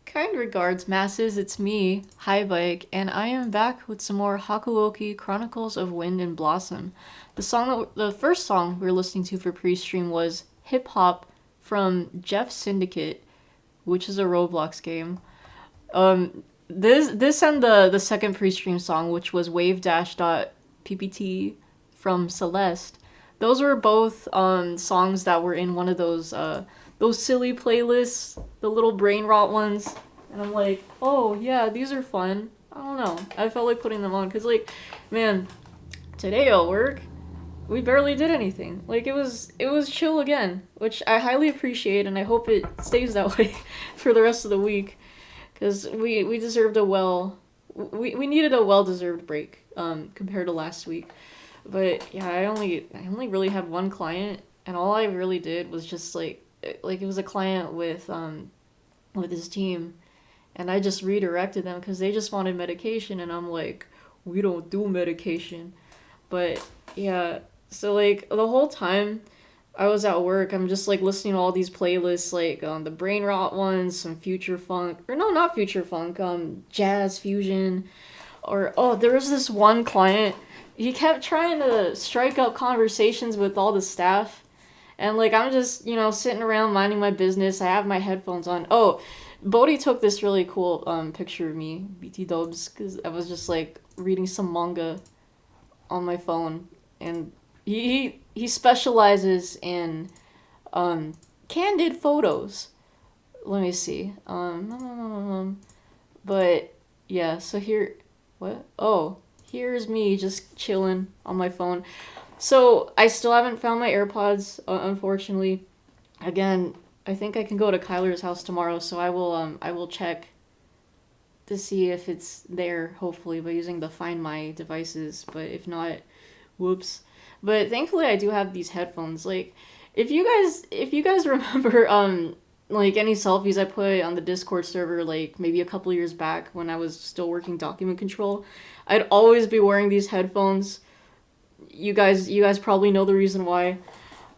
Kind regards, masses, it's me, Hi Bike, and I am back with some more Hakuoki Chronicles of Wind and Blossom. The first song we were listening to for pre-stream was Hip Hop from Jeff Syndicate, which is a Roblox game. This and the second pre-stream song, which was Wave Dash PPT from Celeste. Those were both songs that were in one of those silly playlists, the little brain rot ones. And I'm like, oh yeah, these are fun. I don't know. I felt like putting them on because, like, man, today at work we barely did anything. Like, it was chill again, which I highly appreciate, and I hope it stays that way for the rest of the week, because we deserved we needed a well deserved break compared to last week. But yeah, I only really had one client, and all I really did was just like it was a client with his team, and I just redirected them because they just wanted medication, and I'm like, we don't do medication. But yeah, so like the whole time I was at work, I'm just like listening to all these playlists, like the brain rot ones, some future funk, or no, not future funk, jazz fusion, or oh, there was this one client. He kept trying to strike up conversations with all the staff, and like I'm just sitting around minding my business. I have my headphones on. Oh, Bodhi took this really cool picture of me, BT Dubs, because I was just like reading some manga on my phone, and he specializes in candid photos. Let me see. But yeah, so here, what? Oh, here's me just chilling on my phone. So I still haven't found my AirPods, unfortunately. Again, I think I can go to Kyler's house tomorrow, so I will check to see if it's there, hopefully, by using the Find My devices. But if not, whoops. But thankfully, I do have these headphones. Like, if you guys remember like any selfies I put on the Discord server, like maybe a couple years back when I was still working document control, I'd always be wearing these headphones. You guys probably know the reason why.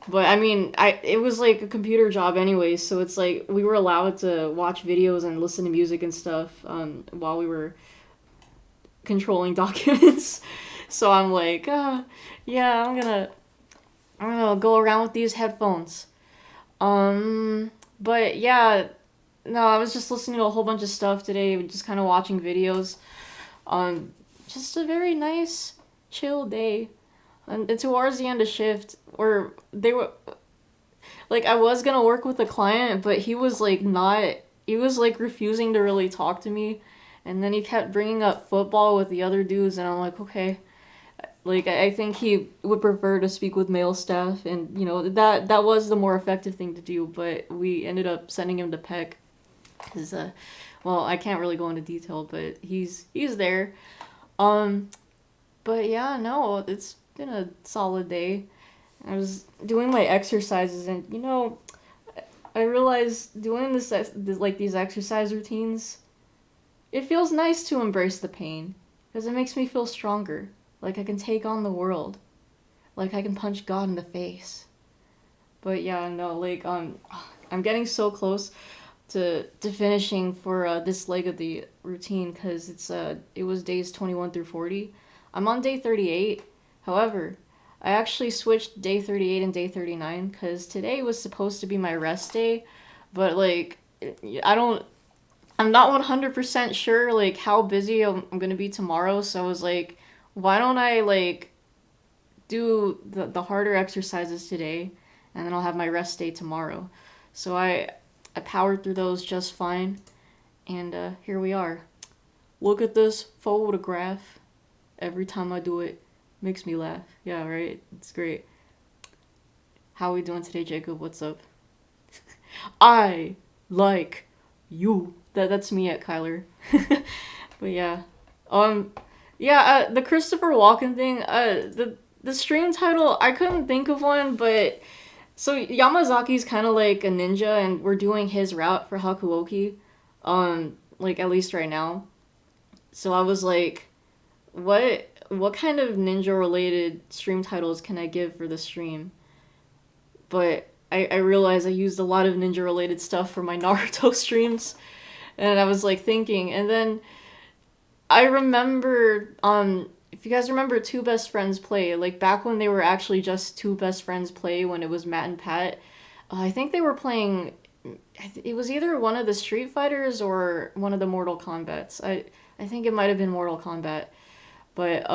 But I mean, it was like a computer job anyway, so it's like we were allowed to watch videos and listen to music and stuff while we were controlling documents. So I'm like, yeah, I'm gonna go around with these headphones. But yeah, no, I was just listening to a whole bunch of stuff today, just kind of watching videos. Just a very nice, chill day. And towards the end of shift, or they were like, I was gonna work with a client, but he was like not. He was like refusing to really talk to me, and then he kept bringing up football with the other dudes, and I'm like, okay. Like I think he would prefer to speak with male staff, and that was the more effective thing to do. But we ended up sending him to Peck, because well, I can't really go into detail, but he's there. Um, but yeah, no, it's been a solid day. I was doing my exercises, and I realized doing like these exercise routines, it feels nice to embrace the pain. Because it makes me feel stronger. Like I can take on the world. Like I can punch God in the face. But yeah, no, like I'm getting so close to finishing for this leg of the routine because it was days 21 through 40. I'm on day 38. However, I actually switched day 38 and day 39 because today was supposed to be my rest day, but like I don't I'm not 100% sure like how busy I'm going to be tomorrow, so I was like why don't I like do the harder exercises today and then I'll have my rest day tomorrow. So I powered through those just fine and here we are. Look at this photograph. Every time I do it makes me laugh. Yeah, right? It's great. How are we doing today, Jacob? What's up? I like you. That's me at Kyler. But yeah. Um yeah, the Christopher Walken thing, the stream title, I couldn't think of one, but so Yamazaki's kind of like a ninja, and we're doing his route for Hakuoki, like at least right now. So I was like, what kind of ninja related stream titles can I give for the stream? But I realized I used a lot of ninja related stuff for my Naruto streams, and I was like thinking, and then I remember, if you guys remember Two Best Friends Play, like back when they were actually just Two Best Friends Play when it was Matt and Pat, I think they were playing, it was either one of the Street Fighters or one of the Mortal Kombats. I think it might have been Mortal Kombat. But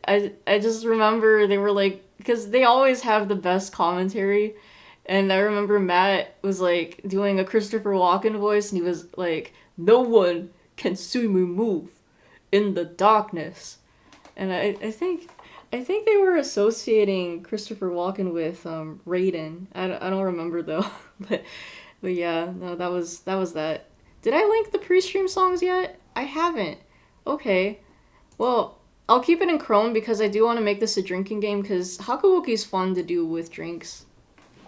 I just remember they were like, because they always have the best commentary. And I remember Matt was like doing a Christopher Walken voice, and he was like, "No one can see me move in the darkness." And I think they were associating Christopher Walken with Raiden. I don't remember though, but yeah, no, that was that. Did I link the pre-stream songs yet? I haven't. Okay, well, I'll keep it in Chrome because I do want to make this a drinking game because Hakuoki's fun to do with drinks.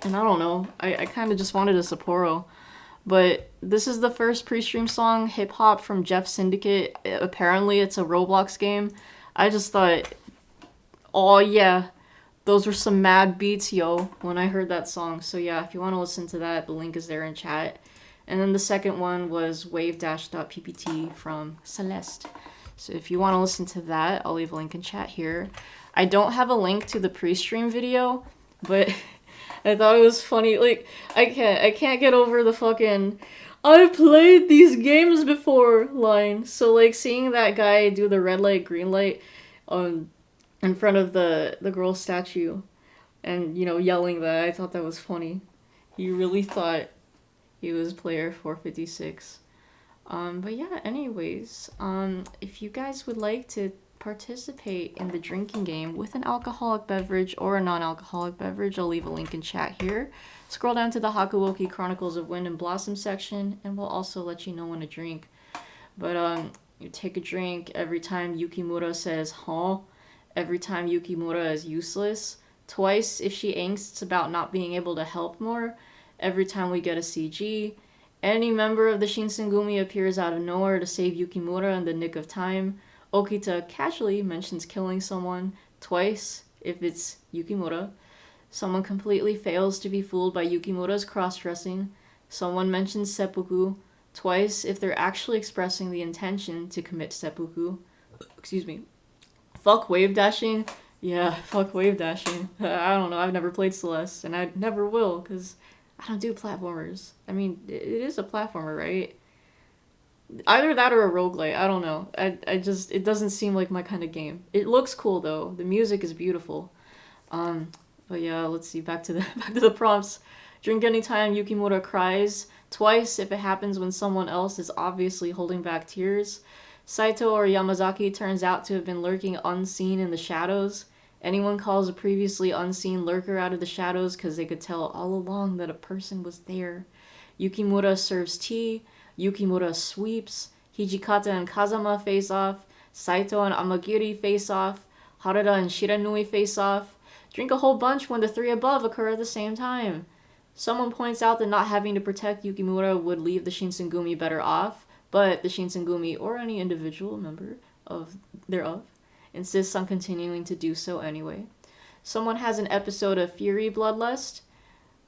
And I don't know, I kind of just wanted a Sapporo. But this is the first pre-stream song, Hip Hop from Jeff Syndicate. Apparently it's a Roblox game. I just thought, oh yeah, those were some mad beats, yo, when I heard that song. So yeah, if you want to listen to that, the link is there in chat. And then the second one was wave-ppt from Celeste. So if you want to listen to that, I'll leave a link in chat here. I don't have a link to the pre-stream video, but I thought it was funny. Like, I can't get over the fucking "I've played these games before" line. So like seeing that guy do the red light, green light in front of the girl statue and, you know, yelling that, I thought that was funny. He really thought he was player 456. But yeah, anyways, if you guys would like to participate in the drinking game with an alcoholic beverage or a non-alcoholic beverage, I'll leave a link in chat here. Scroll down to the Hakuoki Chronicles of Wind and Blossom section, and we'll also let you know when to drink. But you take a drink every time Yukimura says "huh," every time Yukimura is useless, twice if she angsts about not being able to help more, every time we get a CG, any member of the Shinsengumi appears out of nowhere to save Yukimura in the nick of time, Okita casually mentions killing someone, twice if it's Yukimura, someone completely fails to be fooled by Yukimura's cross-dressing, someone mentions seppuku, twice if they're actually expressing the intention to commit seppuku. Excuse me. Fuck wave dashing. Yeah, fuck wave dashing. I don't know, I've never played Celeste, and I never will, because I don't do platformers. I mean, it is a platformer, right? Either that or a roguelite. I don't know. I just, it doesn't seem like my kind of game. It looks cool though. The music is beautiful. But yeah, let's see. Back to the prompts. Drink anytime Yukimura cries. Twice if it happens when someone else is obviously holding back tears. Saito or Yamazaki turns out to have been lurking unseen in the shadows. Anyone calls a previously unseen lurker out of the shadows because they could tell all along that a person was there. Yukimura serves tea. Yukimura sweeps. Hijikata and Kazama face off. Saito and Amagiri face off. Harada and Shiranui face off. Drink a whole bunch when the three above occur at the same time. Someone points out that not having to protect Yukimura would leave the Shinsengumi better off, but the Shinsengumi or any individual member of thereof, insists on continuing to do so anyway. Someone has an episode of Fury Bloodlust.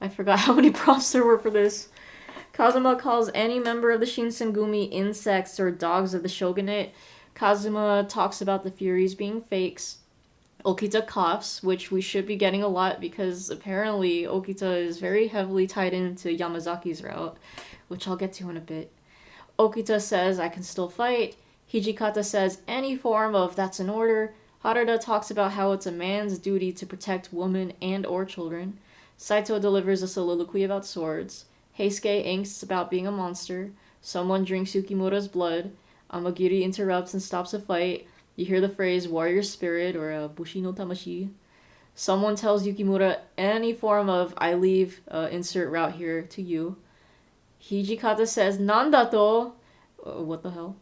I forgot how many prompts there were for this. Kazuma calls any member of the Shinsengumi insects or dogs of the shogunate. Kazuma talks about the Furies being fakes. Okita coughs, which we should be getting a lot because apparently Okita is very heavily tied into Yamazaki's route, which I'll get to in a bit. Okita says, I can still fight. Hijikata says, any form of that's in order. Harada talks about how it's a man's duty to protect women and or children. Saito delivers a soliloquy about swords. Heisuke angsts about being a monster. Someone drinks Yukimura's blood. Amagiri interrupts and stops a fight. You hear the phrase warrior spirit or bushi no tamashi. Someone tells Yukimura any form of I leave, insert route here to you. Hijikata says nandato. What the hell?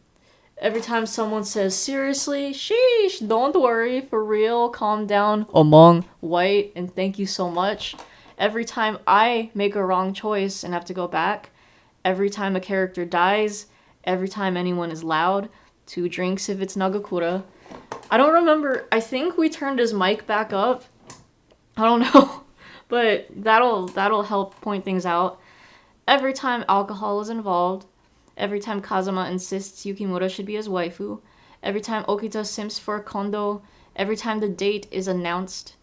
Every time someone says seriously, sheesh, don't worry, for real, calm down, among white, and thank you so much. Every time I make a wrong choice and have to go back. Every time a character dies. Every time anyone is loud. 2 drinks if it's Nagakura. I don't remember. I think we turned his mic back up. I don't know. But that'll help point things out. Every time alcohol is involved. Every time Kazuma insists Yukimura should be his waifu. Every time Okita simps for Kondo. Every time the date is announced.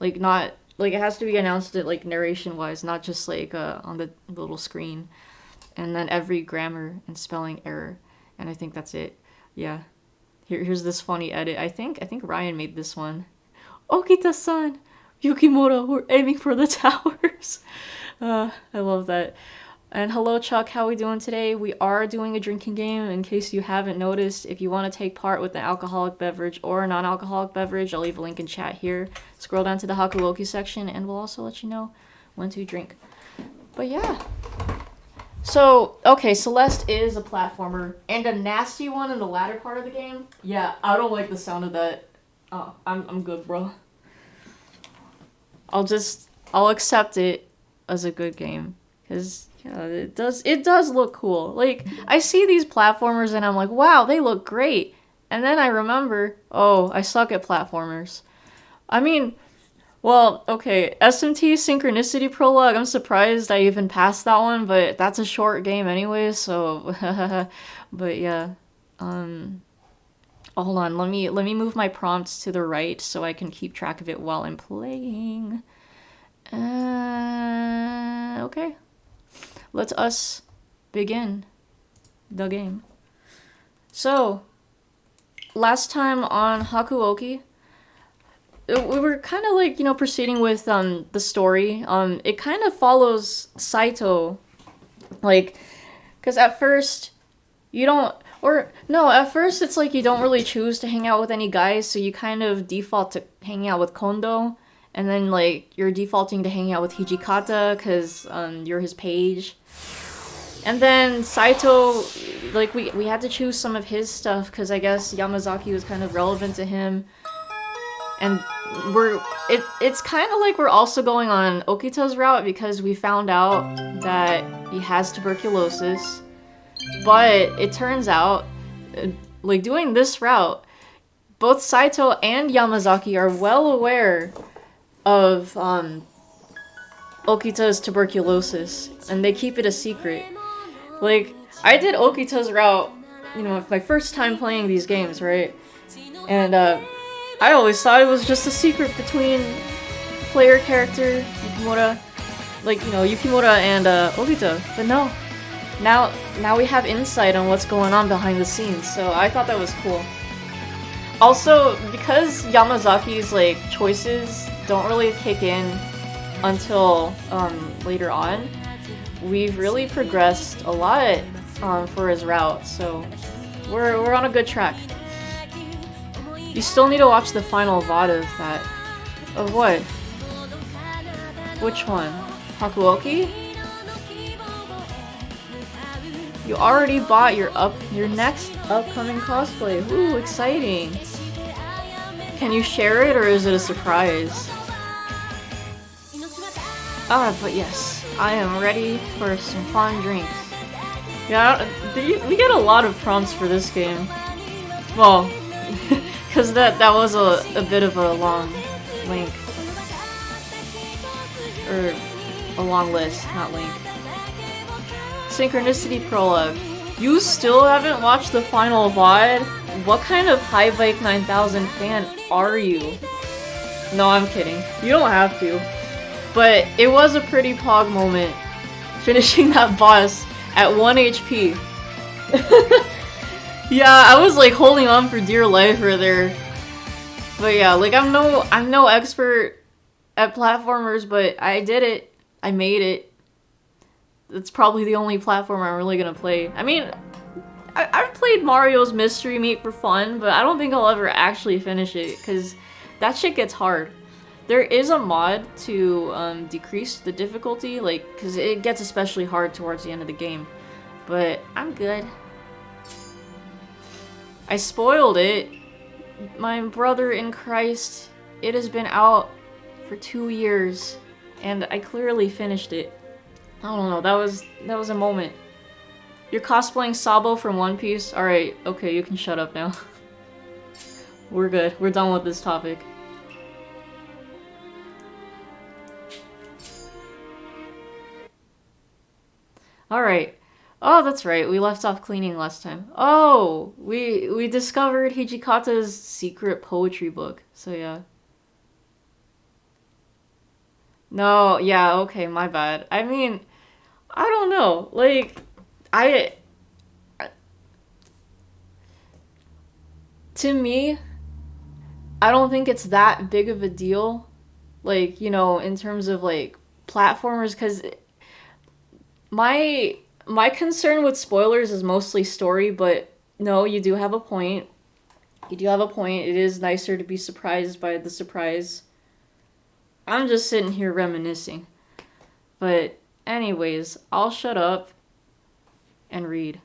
Like it has to be announced like narration wise, not just like on the little screen. And then every grammar and spelling error. And I think that's it. Yeah. Here's this funny edit. I think Ryan made this one. Okita-san, Yukimura, we're aiming for the towers. I love that. And hello, Chuck. How we doing today? We are doing a drinking game. In case you haven't noticed, if you want to take part with an alcoholic beverage or a non-alcoholic beverage, I'll leave a link in chat here. Scroll down to the Hakuoki section, and we'll also let you know when to drink. But yeah. So, okay, Celeste is a platformer, and a nasty one in the latter part of the game. Yeah, I don't like the sound of that. Oh, I'm good, bro. I'll accept it as a good game, because yeah, it does look cool. Like, I see these platformers and I'm like, wow, they look great. And then I remember, oh, I suck at platformers. I mean, well, okay, SMT Synchronicity Prologue, I'm surprised I even passed that one, but that's a short game anyway, so, but yeah, hold on, let me move my prompts to the right so I can keep track of it while I'm playing. Okay, let us begin the game. So, last time on Hakuoki, we were kind of like, proceeding with the story. It kind of follows Saito, like, because at first at first it's like you don't really choose to hang out with any guys, so you kind of default to hanging out with Kondo, and then like you're defaulting to hanging out with Hijikata because you're his page. And then Saito, like we had to choose some of his stuff because I guess Yamazaki was kind of relevant to him. And it's kind of like we're also going on Okita's route because we found out that he has tuberculosis. But it turns out, like doing this route, both Saito and Yamazaki are well aware of Okita's tuberculosis, and they keep it a secret. Like, I did Okita's route, my first time playing these games, right? And I always thought it was just a secret between player character, Yukimura, Yukimura and Okita. But no. Now we have insight on what's going on behind the scenes, so I thought that was cool. Also, because Yamazaki's, choices don't really kick in until, later on, we've really progressed a lot, for his route, so we're on a good track. You still need to watch the final VOD of that. Of what? Which one? Hakuoki? You already bought your next upcoming cosplay. Ooh, exciting. Can you share it or is it a surprise? But yes, I am ready for some fun drinks. Yeah, we get a lot of prompts for this game. Well, Because that was a bit of a long link. Or a long list, not link. Synchronicity Prologue. You still haven't watched the final VOD? What kind of High Bike 9000 fan are you? No, I'm kidding. You don't have to. But it was a pretty pog moment. Finishing that boss at 1 HP. Yeah, I was like holding on for dear life right there. But yeah, like I'm no expert at platformers, but I did it. I made it. That's probably the only platform I'm really gonna play. I mean, I've played Mario's Mystery Meat for fun, but I don't think I'll ever actually finish it, because that shit gets hard. There is a mod to decrease the difficulty, like, because it gets especially hard towards the end of the game. But I'm good. I spoiled it. My brother in Christ, it has been out for 2 years, and I clearly finished it. I don't know, that was a moment. You're cosplaying Sabo from One Piece? Alright, okay, you can shut up now. We're good. We're done with this topic. Alright. Oh, that's right. We left off cleaning last time. Oh! We discovered Hijikata's secret poetry book. So yeah. No, yeah, okay, my bad. I mean, I don't know. Like, to me, I don't think it's that big of a deal. Like, you know, in terms of, like, platformers, because my concern with spoilers is mostly story, but no, you do have a point. You do have a point. It is nicer to be surprised by the surprise. I'm just sitting here reminiscing. But anyways, I'll shut up and read.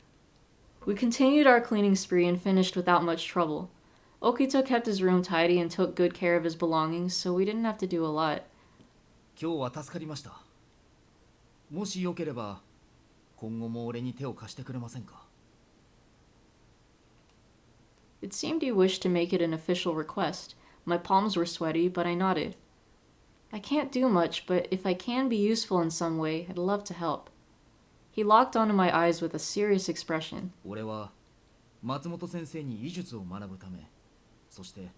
We continued our cleaning spree and finished without much trouble. Okito kept his room tidy and took good care of his belongings, so we didn't have to do a lot. 今日は助かりました。もしよければ今後も俺に手を貸してくれませんか? It seemed he wished to make it an official request. My palms were sweaty, but I nodded. I can't do much, but if I can be useful in some way, I'd love to help. He locked onto my eyes with a serious expression. 俺は松本先生に医術を学ぶため、そして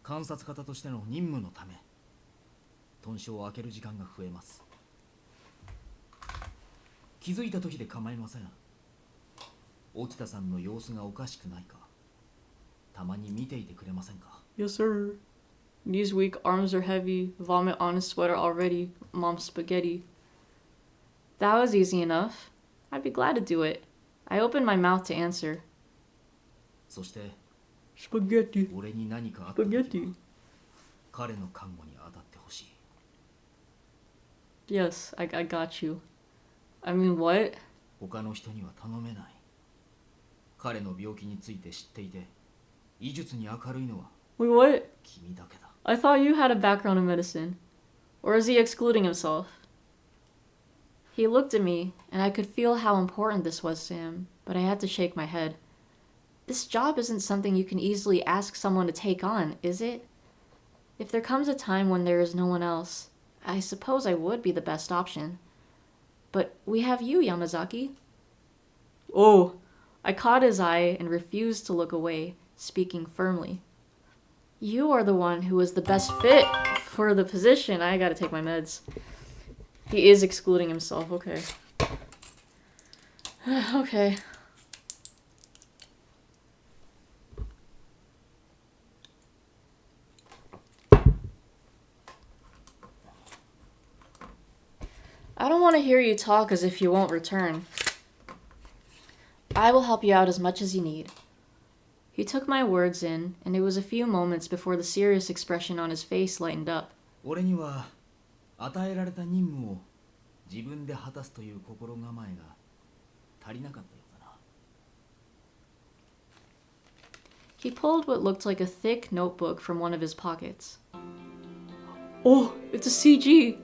観察方としての任務のため、豚書を開ける時間が増えます。気づいた時で構いません。沖田さんの様子がおかしくないか、たまに見ていてくれませんか? Yes, sir. Knees weak, arms are heavy, vomit on his sweater already, mom's spaghetti. That was easy enough. I'd be glad to do it. I opened my mouth to answer. そして、Spaghetti. 俺に何かあった時は Spaghetti. 彼の看護に当たってほしい。Yes, I got you. I mean, what? 他の人には頼めない。彼の病気について知っていて、医術に明るいのは Wait, what? 君だけだ。I thought you had a background in medicine. Or is he excluding himself? He looked at me, and I could feel how important this was to him, but I had to shake my head. This job isn't something you can easily ask someone to take on, is it? If there comes a time when there is no one else, I suppose I would be the best option. But we have you, Yamazaki. Oh, I caught his eye and refused to look away, speaking firmly. You are the one who is the best fit for the position. I gotta take my meds. He is excluding himself, okay. Okay. I don't want to hear you talk as if you won't return. I will help you out as much as you need. He took my words in, and it was a few moments before the serious expression on his face lightened up. 俺には与えられた任務を自分で果たすという心構えが足りなかったようだな。He pulled what looked like a thick notebook from one of his pockets. Oh, it's a CG!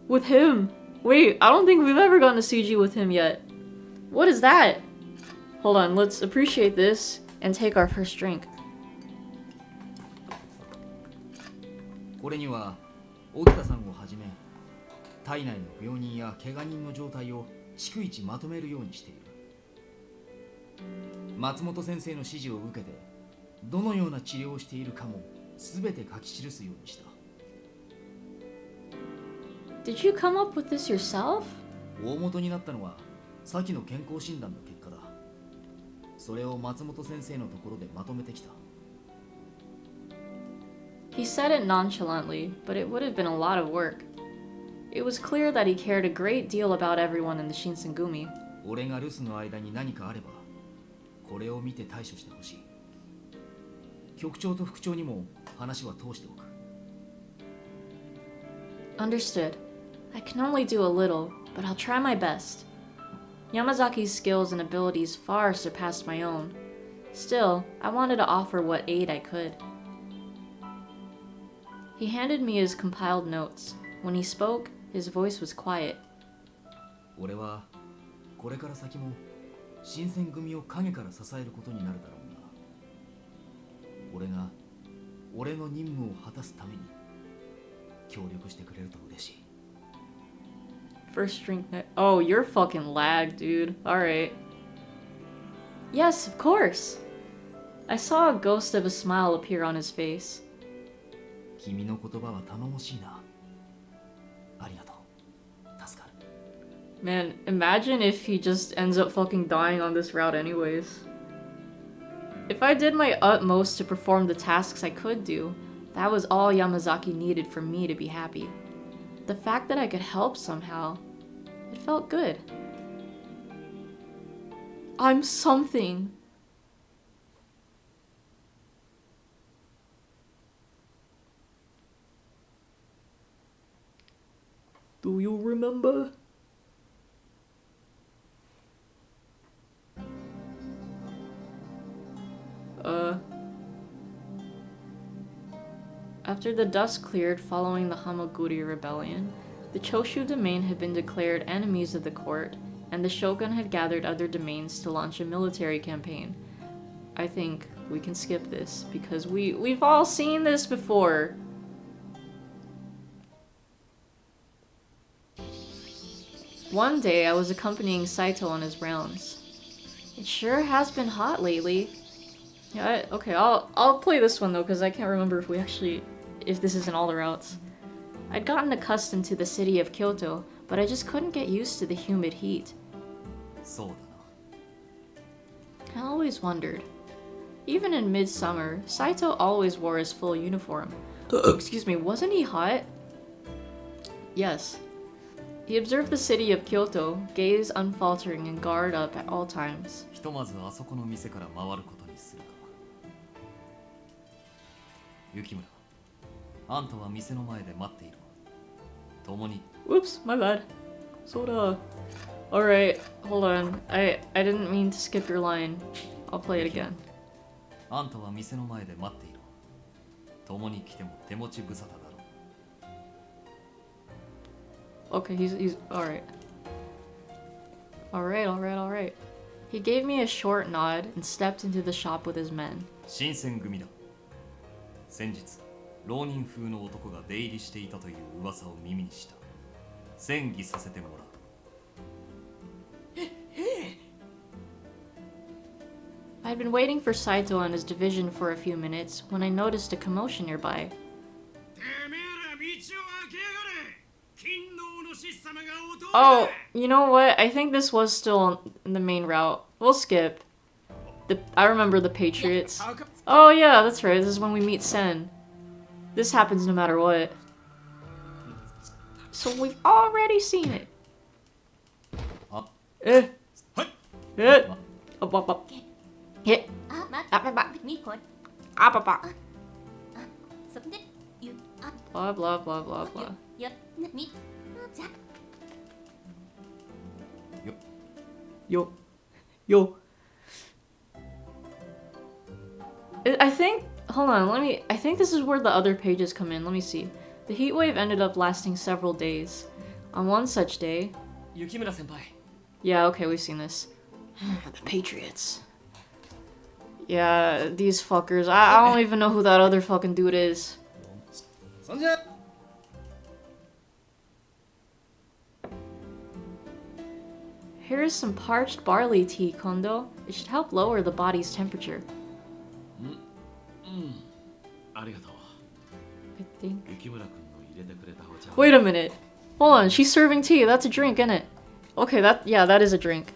With him! Wait, I don't think we've ever gotten a CG with him yet. What is that? Hold on, let's appreciate this and take our first drink. これには沖田さんをはじめ体内の病人や怪我人の状態を逐一まとめるようにしている。松本先生の指示を受けてどのような治療をしているかも全て書き記すようにした。 Did you come up with this yourself? 大元になったのは先の健康診断の結果だ。それを松本先生のところでまとめてきた。 He said it nonchalantly, but it would have been a lot of work. It was clear that he cared a great deal about everyone in the Shinsengumi. 俺が留守の間に何かあればこれを見て対処してほしい。局長と副長にも話は通しておく。 Understood. I can only do a little, but I'll try my best. Yamazaki's skills and abilities far surpassed my own. Still, I wanted to offer what aid I could. He handed me his compiled notes. When he spoke, his voice was quiet. 俺はこれから先も新選組を陰から支えることになるだろうな。俺が俺の任務を果たすために協力してくれると嬉しい。 First drink net. Oh, you're fucking lag, dude. Alright. Yes, of course. I saw a ghost of a smile appear on his face. 君の言葉は頼もしいな。ありがとう。助かる。 Man, imagine if he just ends up fucking dying on this route anyways. If I did my utmost to perform the tasks I could do, that was all Yamazaki needed for me to be happy. The fact that I could help somehow, it felt good. I'm something. Do you remember? After the dust cleared following the Hamaguri rebellion, the Choshu domain had been declared enemies of the court, and the shogun had gathered other domains to launch a military campaign. I think we can skip this, because we've all seen this before. One day, I was accompanying Saito on his rounds. It sure has been hot lately. Yeah, okay, I'll play this one though, because I can't remember if this is in all the routes. I'd gotten accustomed to the city of Kyoto, but I just couldn't get used to the humid heat. そうだな。 I always wondered. Even in midsummer, Saito always wore his full uniform. Excuse me, wasn't he hot? Yes. He observed the city of Kyoto, gaze unfaltering and guard up at all times. ひとまずあそこの店から回ることにするか。雪村、あんたは店の前で待っている。共に。 Whoops, my bad. Soda. Alright, hold on. I didn't mean to skip your line. I'll play it again. あんたは店の前で待っている。共に来ても手持ち無沙汰だろう。 Okay, he's alright. Alright. He gave me a short nod and stepped into the shop with his men. 新選組だ。先日、浪人風の男が出入りしていたという噂を耳にした。戦議させてもらう。 I'd been waiting for Saito and his division for a few minutes when I noticed a commotion nearby. Oh, you know what? I think this was still in the main route. We'll skip. I remember the Patriots. Oh yeah, that's right. This is when we meet Sen. This happens no matter what. So we've already seen it. Hit. Blah blah blah blah blah. Yo. I think, hold on, I think this is where the other pages come in. Let me see. The heat wave ended up lasting several days. On one such day... Yukimura-senpai. Yeah, okay, we've seen this. The Patriots. Yeah, these fuckers. I don't even know who that other fucking dude is. そんじゃ Here is some parched barley tea, Kondo. It should help lower the body's temperature. ありがとう I think. 雪村君の入れてくれたお茶 Wait a minute. Hold on, she's serving tea. That's a drink, isn't it? Okay, that is a drink.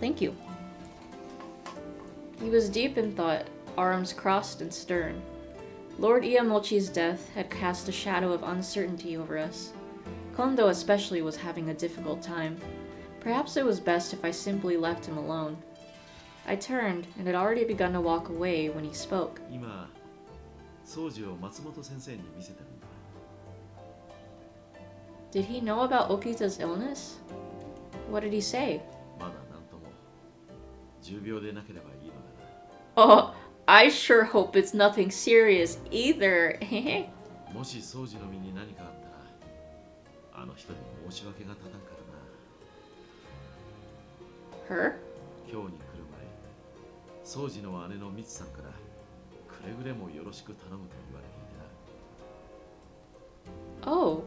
Thank you. He was deep in thought, arms crossed and stern. Lord Iamochi's death had cast a shadow of uncertainty over us. Kondo especially was having a difficult time. Perhaps it was best if I simply left him alone. I turned and had already begun to walk away when he spoke. 今掃除を松本先生に見せてるんだ Did he know about Okita's illness? What did he say? まだなんとも重病でなければいいのだ Oh, I sure hope it's nothing serious either. がもし掃除の身に何かあったらあの人に申し訳が立たんからな Her? 今日に来る前掃除の姉のみつさんからくれぐれもよろしく頼むと言われていてな Oh,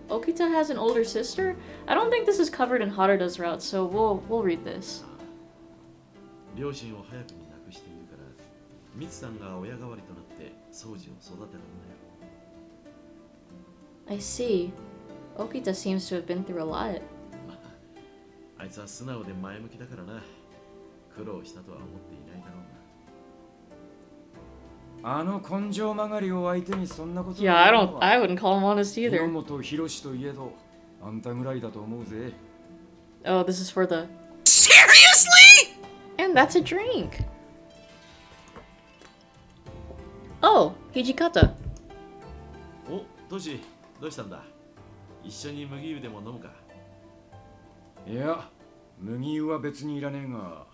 Okita has an older sister? I don't think this is covered in Haruda's route, so we'll read this. 両親を早くに亡くしているからみつさんが親代わりとなって掃除を育てたんだよ I see. Okita seems to have been through a lot. まああいつは素直で前向きだからな苦労したとは思っていないだろうなあの根性曲がりを相手にそんなこと Yeah, I wouldn't call him honest 榎 either. 本博士といえどあんたぐらいだと思うぜ Oh, this is for the. Seriously? And that's a drink. Oh, Hijikata. おトシどうしたんだ一緒に麦湯でも飲むかいや麦湯は別にいらねえが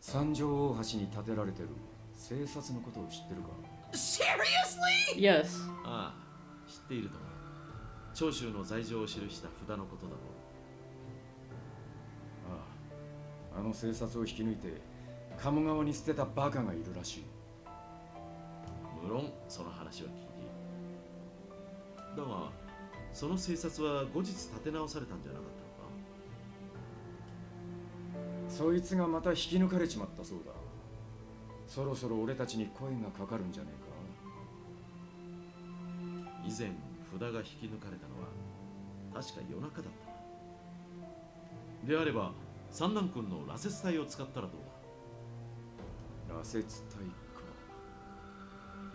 三条大橋に建てられてる生殺のことを知ってるか Seriously? Yes. ああ知っているとも長州の罪状を記した札のことだろうあああの生殺を引き抜いて鴨川に捨てたバカがいるらしい無論その話は聞いているだがその生殺は後日立て直されたんじゃなかったのかそいつがまた引き抜かれちまったそうだそろそろ俺たちに声がかかるんじゃねえか以前札が引き抜かれたのは確か夜中だったであれば三男君の羅刹体を使ったらどう羅刹体か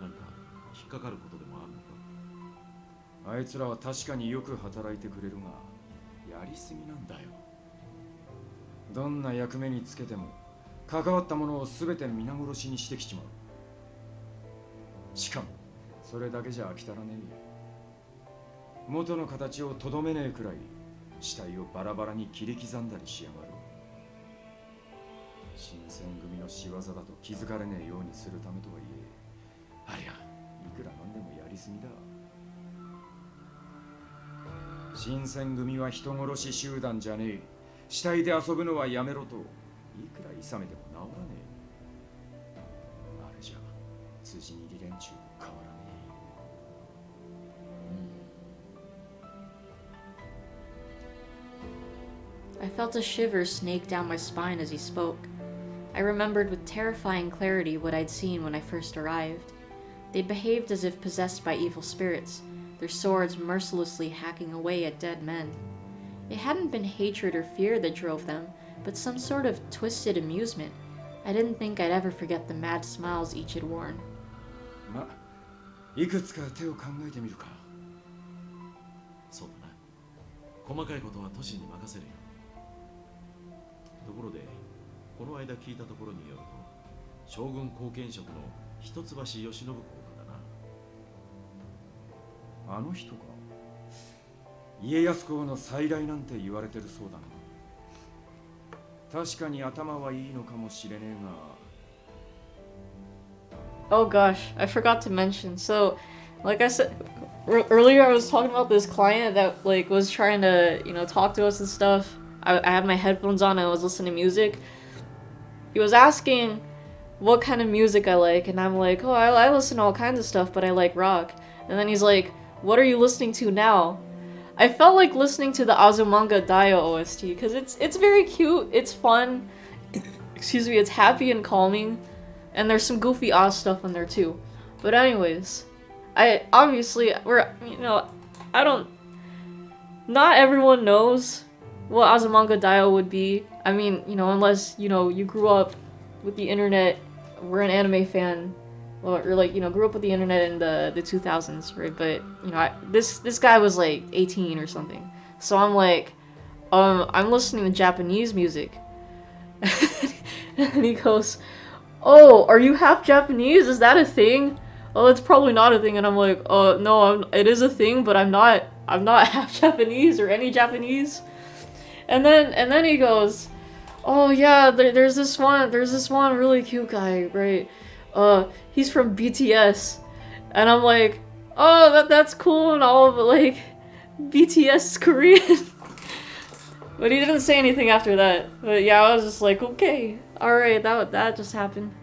だ何か引っかかることでもあるのかあいつらは確かによく働いてくれるがやりすぎなんだよどんな役目につけても関わったものを全て皆殺しにしてきちまうしかもそれだけじゃ飽き足らねえ元の形をとどめねえくらい死体をバラバラに切り刻んだりしやがる新選組の仕業だと気づかれねえようにするためとはいえありゃいくらなんでもやりすぎだ新選組は人殺し集団じゃねえ死体で遊ぶのはやめろといくらいさめても治らねえあれじゃ辻に連中も変わらね I felt a shiver snake down my spine as he spoke. I remembered with terrifying clarity what I'd seen when I first arrived. They behaved as if possessed by evil spirits, their swords mercilessly hacking away at dead men. It hadn't been hatred or fear that drove them, but some sort of twisted amusement. I didn't think I'd ever forget the mad smiles each had worn. まいくつか手を考えてみるかそうだな細かいことは都市に任せるよところでこの間聞いたところによると将軍後見職の一橋慶喜公だなあの人か家康公の再来なんて言われてるそうだな確かに頭はいいのかもしれねえが Oh gosh, I forgot to mention. So, like I said earlier, I was talking about this client that like was trying to, talk to us and stuff. I had my headphones on and I was listening to music. He was asking what kind of music I like, and I'm like, oh, I listen to all kinds of stuff, but I like rock. And then he's like, what are you listening to now? I felt like listening to the Azumanga Daioh OST, because it's very cute, it's fun, excuse me, it's happy and calming, and there's some goofy ass stuff in there too. But anyways, I don't, not everyone knows what Azumanga Daioh would be. I mean, unless, you grew up with the internet, we're an anime fan, or like, grew up with the internet in the 2000s, right? But, this guy was like 18 or something. So I'm like, I'm listening to Japanese music. And he goes, oh, are you half Japanese? Is that a thing? Oh, it's probably not a thing. And I'm like, oh, no, it is a thing, but I'm not half Japanese or any Japanese. And then he goes, oh yeah, there's this one really cute guy, right? He's from BTS. And I'm like, oh, that's cool and all, but like, BTS is Korean. But he didn't say anything after that. But yeah, I was just like, okay, alright, that just happened.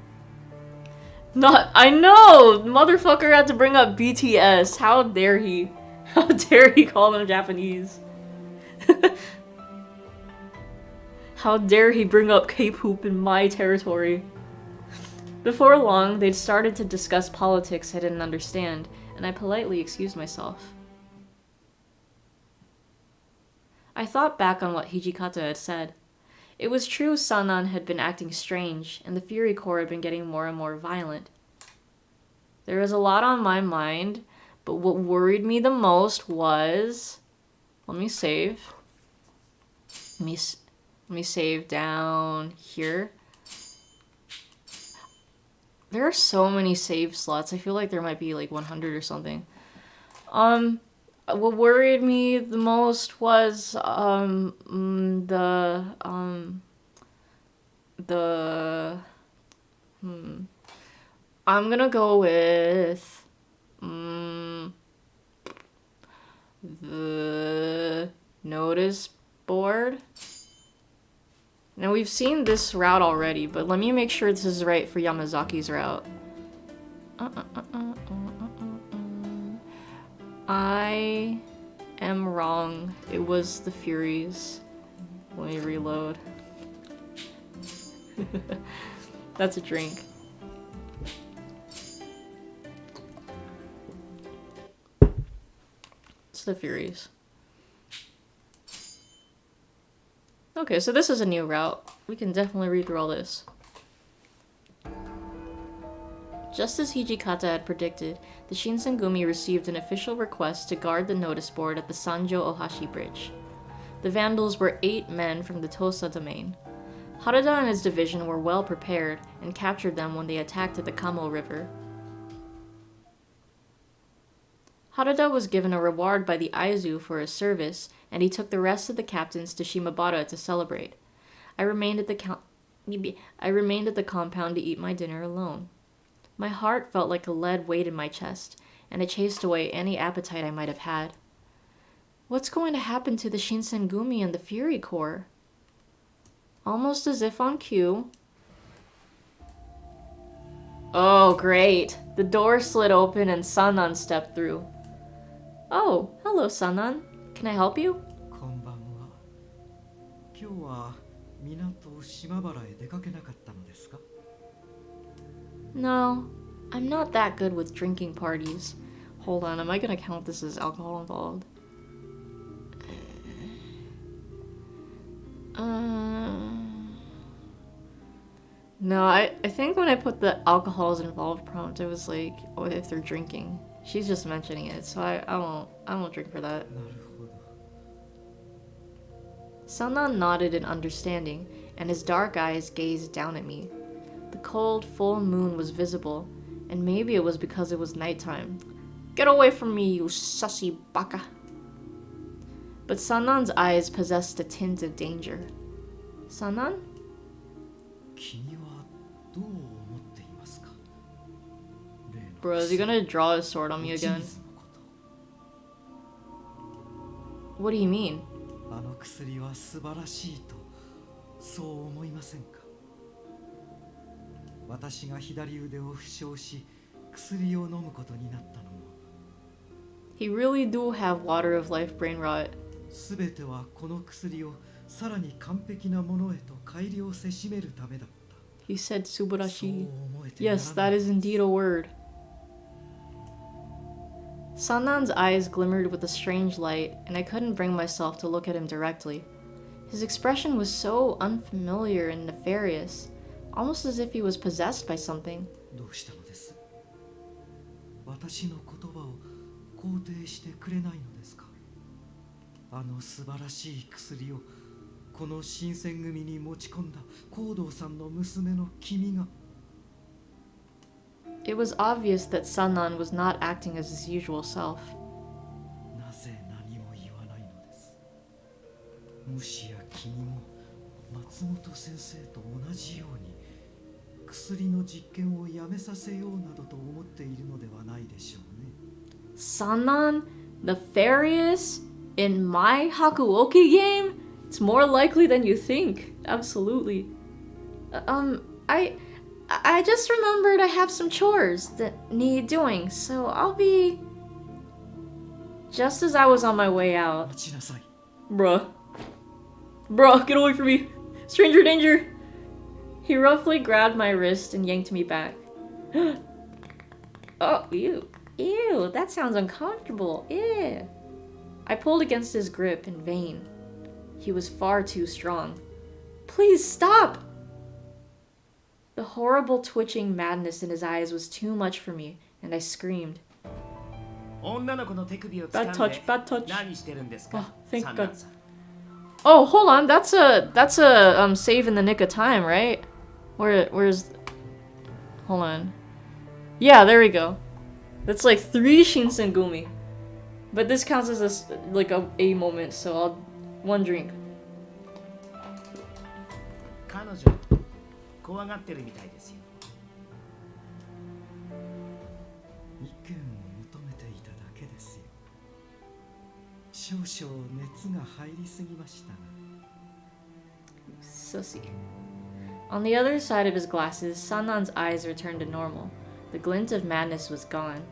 I know! Motherfucker had to bring up BTS. How dare he? How dare he call them Japanese? How dare he bring up K-pop in my territory? Before long, they'd started to discuss politics I didn't understand, and I politely excused myself. I thought back on what Hijikata had said. It was true Sanan had been acting strange, and the Fury Corps had been getting more and more violent. There was a lot on my mind, but what worried me the most was... Let me save. Let me save down here. There are so many save slots. I feel like there might be like 100 or something. What worried me the most was I'm gonna go with the notice board. Now we've seen this route already, but let me make sure this is right for Yamazaki's route. I am wrong. It was the Furies. Let me reload. That's a drink. It's the Furies. Okay, so this is a new route. We can definitely read through all this. Just as Hijikata had predicted, the Shinsengumi received an official request to guard the notice board at the Sanjo Ohashi Bridge. The Vandals were 8 men from the Tosa domain. Harada and his division were well prepared and captured them when they attacked at the Kamo River. Harada was given a reward by the Aizu for his service, and he took the rest of the captains to Shimabara to celebrate. I remained at the compound to eat my dinner alone. My heart felt like a lead weight in my chest, and it chased away any appetite I might have had. What's going to happen to the Shinsengumi and the Fury Corps? Almost as if on cue. Oh, great. The door slid open and Sanan stepped through. Oh, hello, Sanan. Can I help you? こんばんは。今日は港島原へ出かけなかったのですか? No, I'm not that good with drinking parties. Hold on, am I gonna count this as alcohol involved? No, I think when I put the alcohols involved prompt, it was like, oh, if they're drinking. She's just mentioning it, so I won't drink for that. Sanan nodded in understanding, and his dark eyes gazed down at me. The cold, full moon was visible, and maybe it was because it was nighttime. Get away from me, you sussy baka! But Sanan's eyes possessed a tint of danger. Sanan? 君はどう思っていますか? Bro, is he gonna draw his sword on me again? What do you mean? あの薬は素晴らしいとそう思いませんか?私が左腕を負傷し薬を飲むことになったのも He really do have water of life brain rot. すべてはこの薬をさらに完璧なものへと改良せしめるためだった。 He said そう Subarashi. 思えてなら Yes, ない that is indeed a word. Sannan's eyes glimmered with a strange light, and I couldn't bring myself to look at him directly. His expression was so unfamiliar and nefarious, almost as if he was possessed by something. どうしたのです？私の言葉を肯定してくれないのですか？あの素晴らしい薬をこの新選組に持ち込んだ高堂さんの娘の君が。 It was obvious that Sannan was not acting as his usual self. なぜ何も言わないのです？もしや君も松本先生と同じように薬の実験をやめさせようなどと思っているのではないでしょうね。 Sannan, nefarious, in my Hakuoki game? It's more likely than you think. Absolutely. I just remembered I have some chores that need doing, so I'll be... Just as I was on my way out. 待ちなさい。 Bruh. Bruh, get away from me. Stranger danger. He roughly grabbed my wrist and yanked me back. Oh, ew. Ew, that sounds uncomfortable. Ew. I pulled against his grip in vain. He was far too strong. Please stop! The horrible twitching madness in his eyes was too much for me, and I screamed. 女の子の手首を掴ん Bad で touch, bad touch. 何してるんですか Oh, thank サン God. ナンさん Oh, hold on. That's a save in the nick of time, right? Where's hold on. Yeah, there we go. That's like 3 Shinsengumi. But this counts as a moment, so I'll one drink. 彼女怖がってるみたいですよ意見を求めていただけですよ。少々熱が入りすぎましたが。 Sussy. On the other side of his glasses, Sannan's eyes returned to normal. The glint of madness was gone.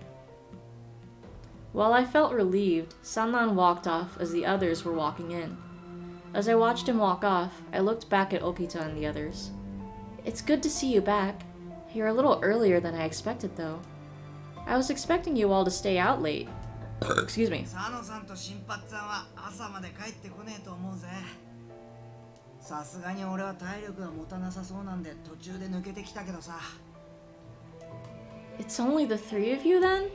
While I felt relieved, Sannan walked off as the others were walking in. As I watched him walk off, I looked back at Okita and the others. It's good to see you back. You're a little earlier than I expected, though. I was expecting you all to stay out late. Excuse me. 佐野さんと新八さんは朝まで帰ってこねえと思うぜ。さすがに俺は体力が持たなさそうなんで途中で抜けてきたけどさ。It's only the 3 of you then?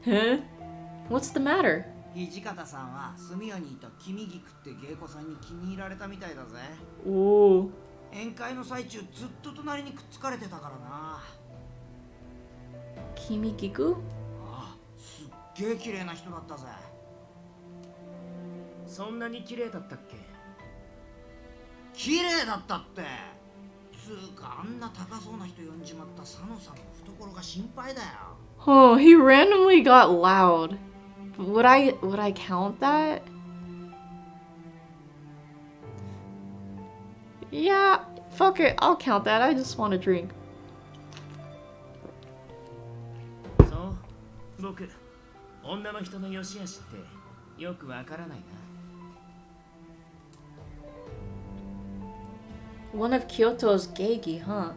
Huh? What's the matter? 土方さんは住谷にいた君菊って芸妓さんに気に入られたみたいだぜ。 Ooh. 宴会の最中ずっと隣にくっつかれてたからな。 Kimikiku? ああ、すっげえ綺麗な人だったぜ。そんなに綺麗だったっけ綺麗だったって。つうかあんな高そうな人呼んじまった佐野さんの懐が心配だよ。 Oh, he randomly got loud. Would I count that? Yeah, fuck it. I'll count that. I just want a drink. そう僕女の人の良し悪しってよくわからないな One of Kyoto's geigi, huh?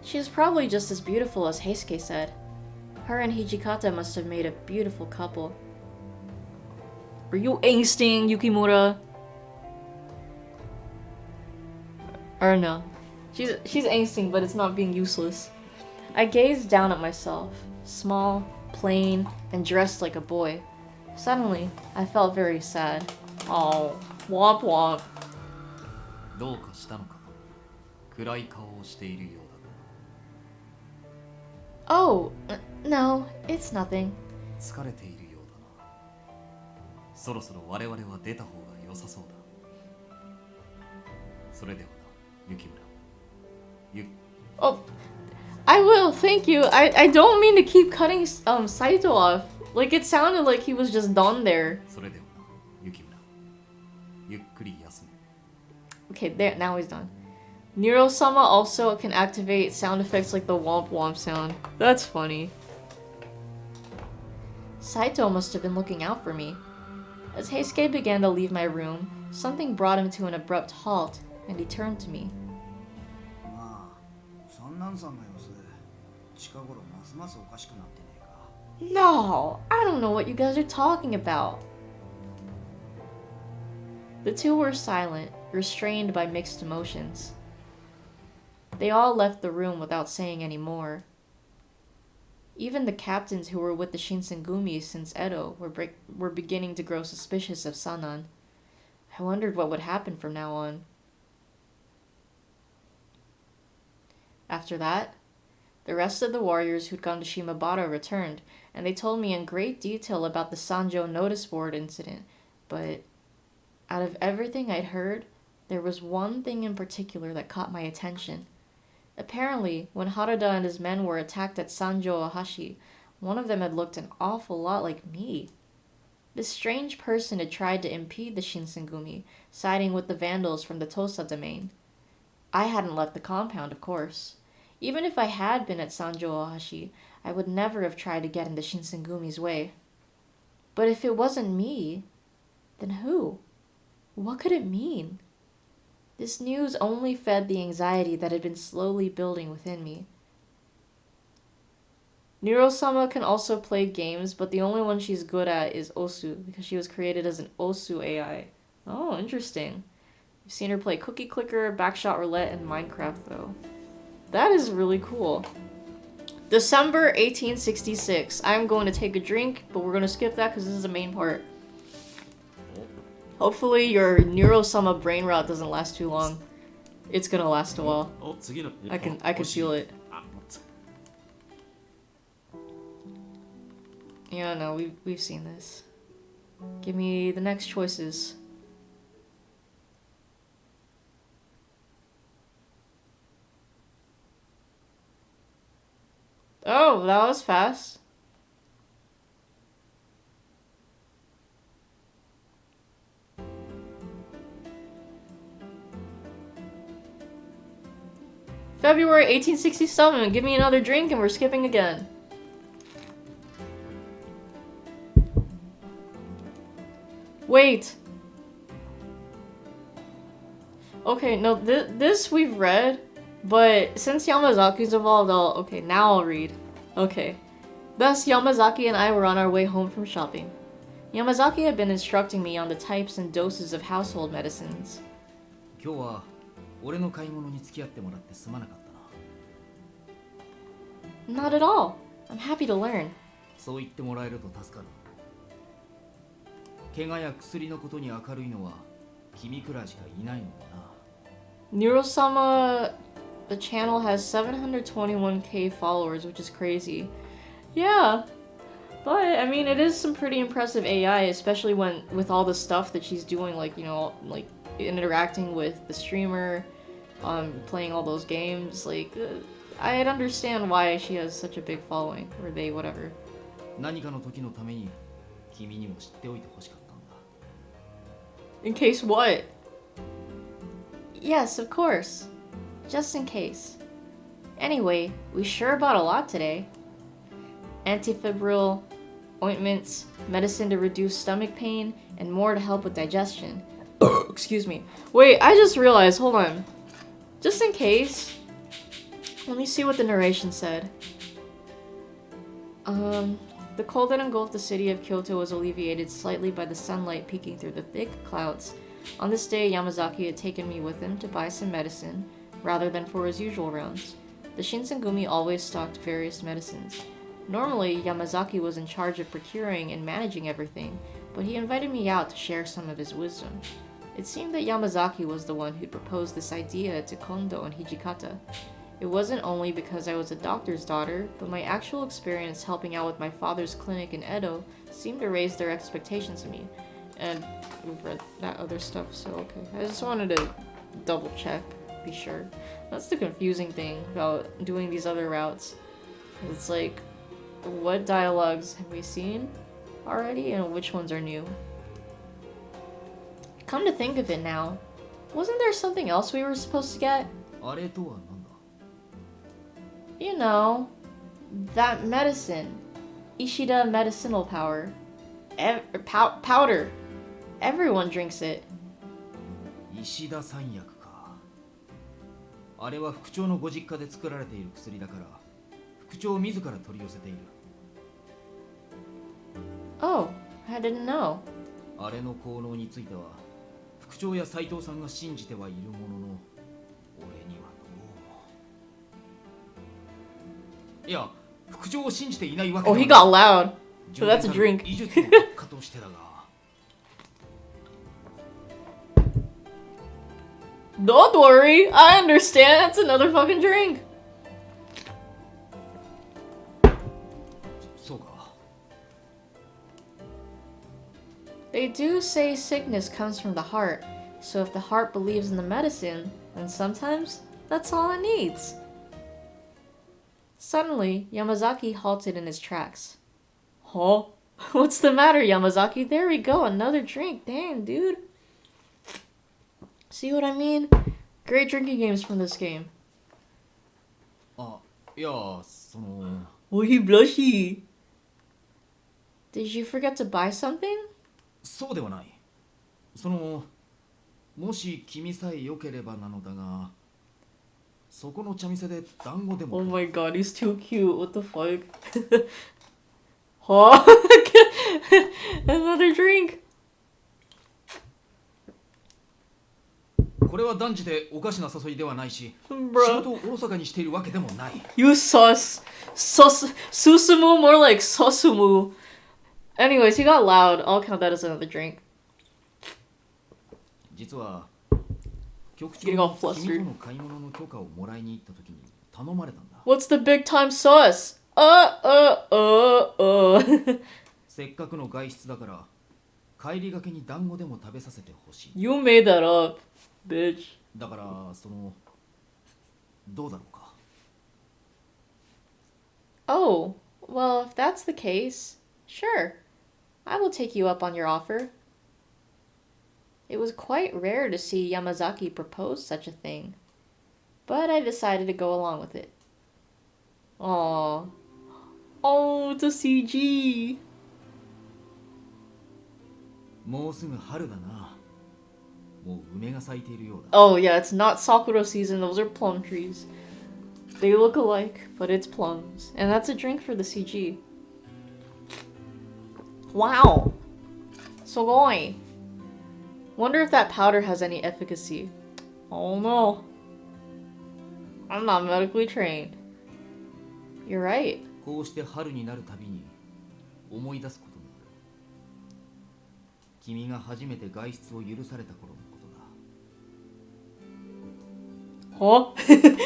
She's probably just as beautiful as Heisuke said. Her and Hijikata must have made a beautiful couple. Are you angsting, Yukimura? Or no. She's angsting, but it's not being useless. I gazed down at myself, small, plain, and dressed like a boy. Suddenly, I felt very sad. Oh, womp womp. どうかしたのか。暗い顔をしているよう Oh, no, it's nothing. だ。疲れているようだな。そろそろ我々は出た方が良さそうだ。それではな、雪村。Oh, I will, thank you. I don't mean to keep cutting Saito off. Like, it sounded like he was just done there. それではな、雪村。ゆっくり休め。Okay, there, now he's done. Nero-sama also can activate sound effects like the womp womp sound. That's funny. Saito must have been looking out for me. As Heisuke began to leave my room, something brought him to an abrupt halt, and he turned to me. まあそんなんさんの様子近頃ますますおかしくなってねえか No, I don't know what you guys are talking about. The two were silent, restrained by mixed emotions. They all left the room without saying any more. Even the captains who were with the Shinsengumi since Edo were beginning to grow suspicious of Sanan. I wondered what would happen from now on. After that, the rest of the warriors who'd gone to Shimabara returned, and they told me in great detail about the Sanjo notice board incident, but out of everything I'd heard, there was one thing in particular that caught my attention. Apparently, when Harada and his men were attacked at Sanjo Ohashi, one of them had looked an awful lot like me. This strange person had tried to impede the Shinsengumi, siding with the vandals from the Tosa domain. I hadn't left the compound, of course. Even if I had been at Sanjo Ohashi, I would never have tried to get in the Shinsengumi's way. But if it wasn't me, then who? What could it mean? This news only fed the anxiety that had been slowly building within me. Nero-sama can also play games, but the only one she's good at is Osu, because she was created as an Osu AI. Oh, interesting. I've seen her play Cookie Clicker, Backshot Roulette, and Minecraft, though. That is really cool. December 1866. I'm going to take a drink, but we're going to skip that because this is the main part. Hopefully your Nero-sama brain rot doesn't last too long. It's gonna last a while. I can feel it. Yeah, no, we've seen this. Give me the next choices. Oh, that was fast. February 1867. Give me another drink and we're skipping again. Wait. Okay, no, this we've read, but since Yamazaki's involved, okay, now I'll read. Okay. Thus, Yamazaki and I were on our way home from shopping. Yamazaki had been instructing me on the types and doses of household medicines. 今日は俺の買い物に付き合ってもらってすまなかったな。 Not at all. I'm happy to learn. そう言ってもらえると助かる。怪我や薬のことに明るいのは君くらいしかいないのだな。Nero-sama, the channel has 721k followers, which is crazy. Yeah, but I mean, it is some pretty impressive AI, especially with all the stuff that she's doing, like, you know, like interacting with the streamer, playing all those games. Like, I'd understand why she has such a big following, or they, whatever. 何かの時のために君にも知っておいてほしかったんだ。 In case what? Yes, of course. Just in case. Anyway, we sure bought a lot today. Antifebrile, ointments, medicine to reduce stomach pain, and more to help with digestion. Excuse me. Wait, I just realized, hold on. Just in case, let me see what the narration said. The cold that engulfed the city of Kyoto was alleviated slightly by the sunlight peeking through the thick clouds. On this day, Yamazaki had taken me with him to buy some medicine, rather than for his usual rounds. The Shinsengumi always stocked various medicines. Normally, Yamazaki was in charge of procuring and managing everything, but he invited me out to share some of his wisdom. It seemed that Yamazaki was the one who'd proposed this idea to Kondo and Hijikata. It wasn't only because I was a doctor's daughter, but my actual experience helping out with my father's clinic in Edo seemed to raise their expectations of me. And we've read that other stuff, so okay. I just wanted to double check, be sure. That's the confusing thing about doing these other routes. It's like, what dialogues have we seen already and which ones are new? Come to think of it now, Wasn't there something else we were supposed to get? あれとは何だ？ You know, that medicine. Ishida medicinal power. Powder. Everyone drinks it. 石田三薬か。あれは副長のご実家で作られている薬だから副長自ら取り寄せている。 Oh, I didn't know. あれの効能については副長や斉藤さんが信じてはいるものの俺にはどうも。いや副長を信じていないわけ Oh, で he はない。 got loud. So that's a drink. 医術の結果としてだが Don't worry, I understand. It's another fucking drink. そうか。 They do say sickness comes from the heart, so if the heart believes in the medicine, then sometimes that's all it needs. Suddenly, Yamazaki halted in his tracks. Huh? What's the matter, Yamazaki? There we go, another drink. Damn, dude. See what I mean? Great drinking games from this game. あ、いやその Oh, he blushy. Did you forget to buy something? そうではない。そのもし君さえ良ければなのだがそこの茶店で団子でも Oh my god, he's too cute. What the fuck? Huh? Another drink. これは断じておかしな誘いではないし仕 Bruh. 事をおろそかにしているわけでもない。 You sus. Susumu, more like Sosumu. Anyways, he got loud. I'll count that as another drink. 実は局長 Getting all に flustered. 君との買い物の許可をもらいに行った時に頼まれたんだ。 What's the big time sauce? せっかくの外出だから帰りがけに団子でも食べさせてほしい。 You made that up, bitch. だからそのどうだろうか。 Oh, well, if that's the case, sure. I will take you up on your offer. It was quite rare to see Yamazaki propose such a thing, but I decided to go along with it. Aww. Oh, it's a CG. もうすぐ春だな。もう梅が咲いているようだ。 Oh, yeah, it's not Sakura season, those are plum trees. They look alike, but it's plums. And that's a drink for the CG. Wow. Sugoi. Wonder if that powder has any efficacy. Oh no. I'm not medically trained. You're right. こうして春になるたびに思い出すことがある。君が初めて外出を許された頃のことだ。 Huh?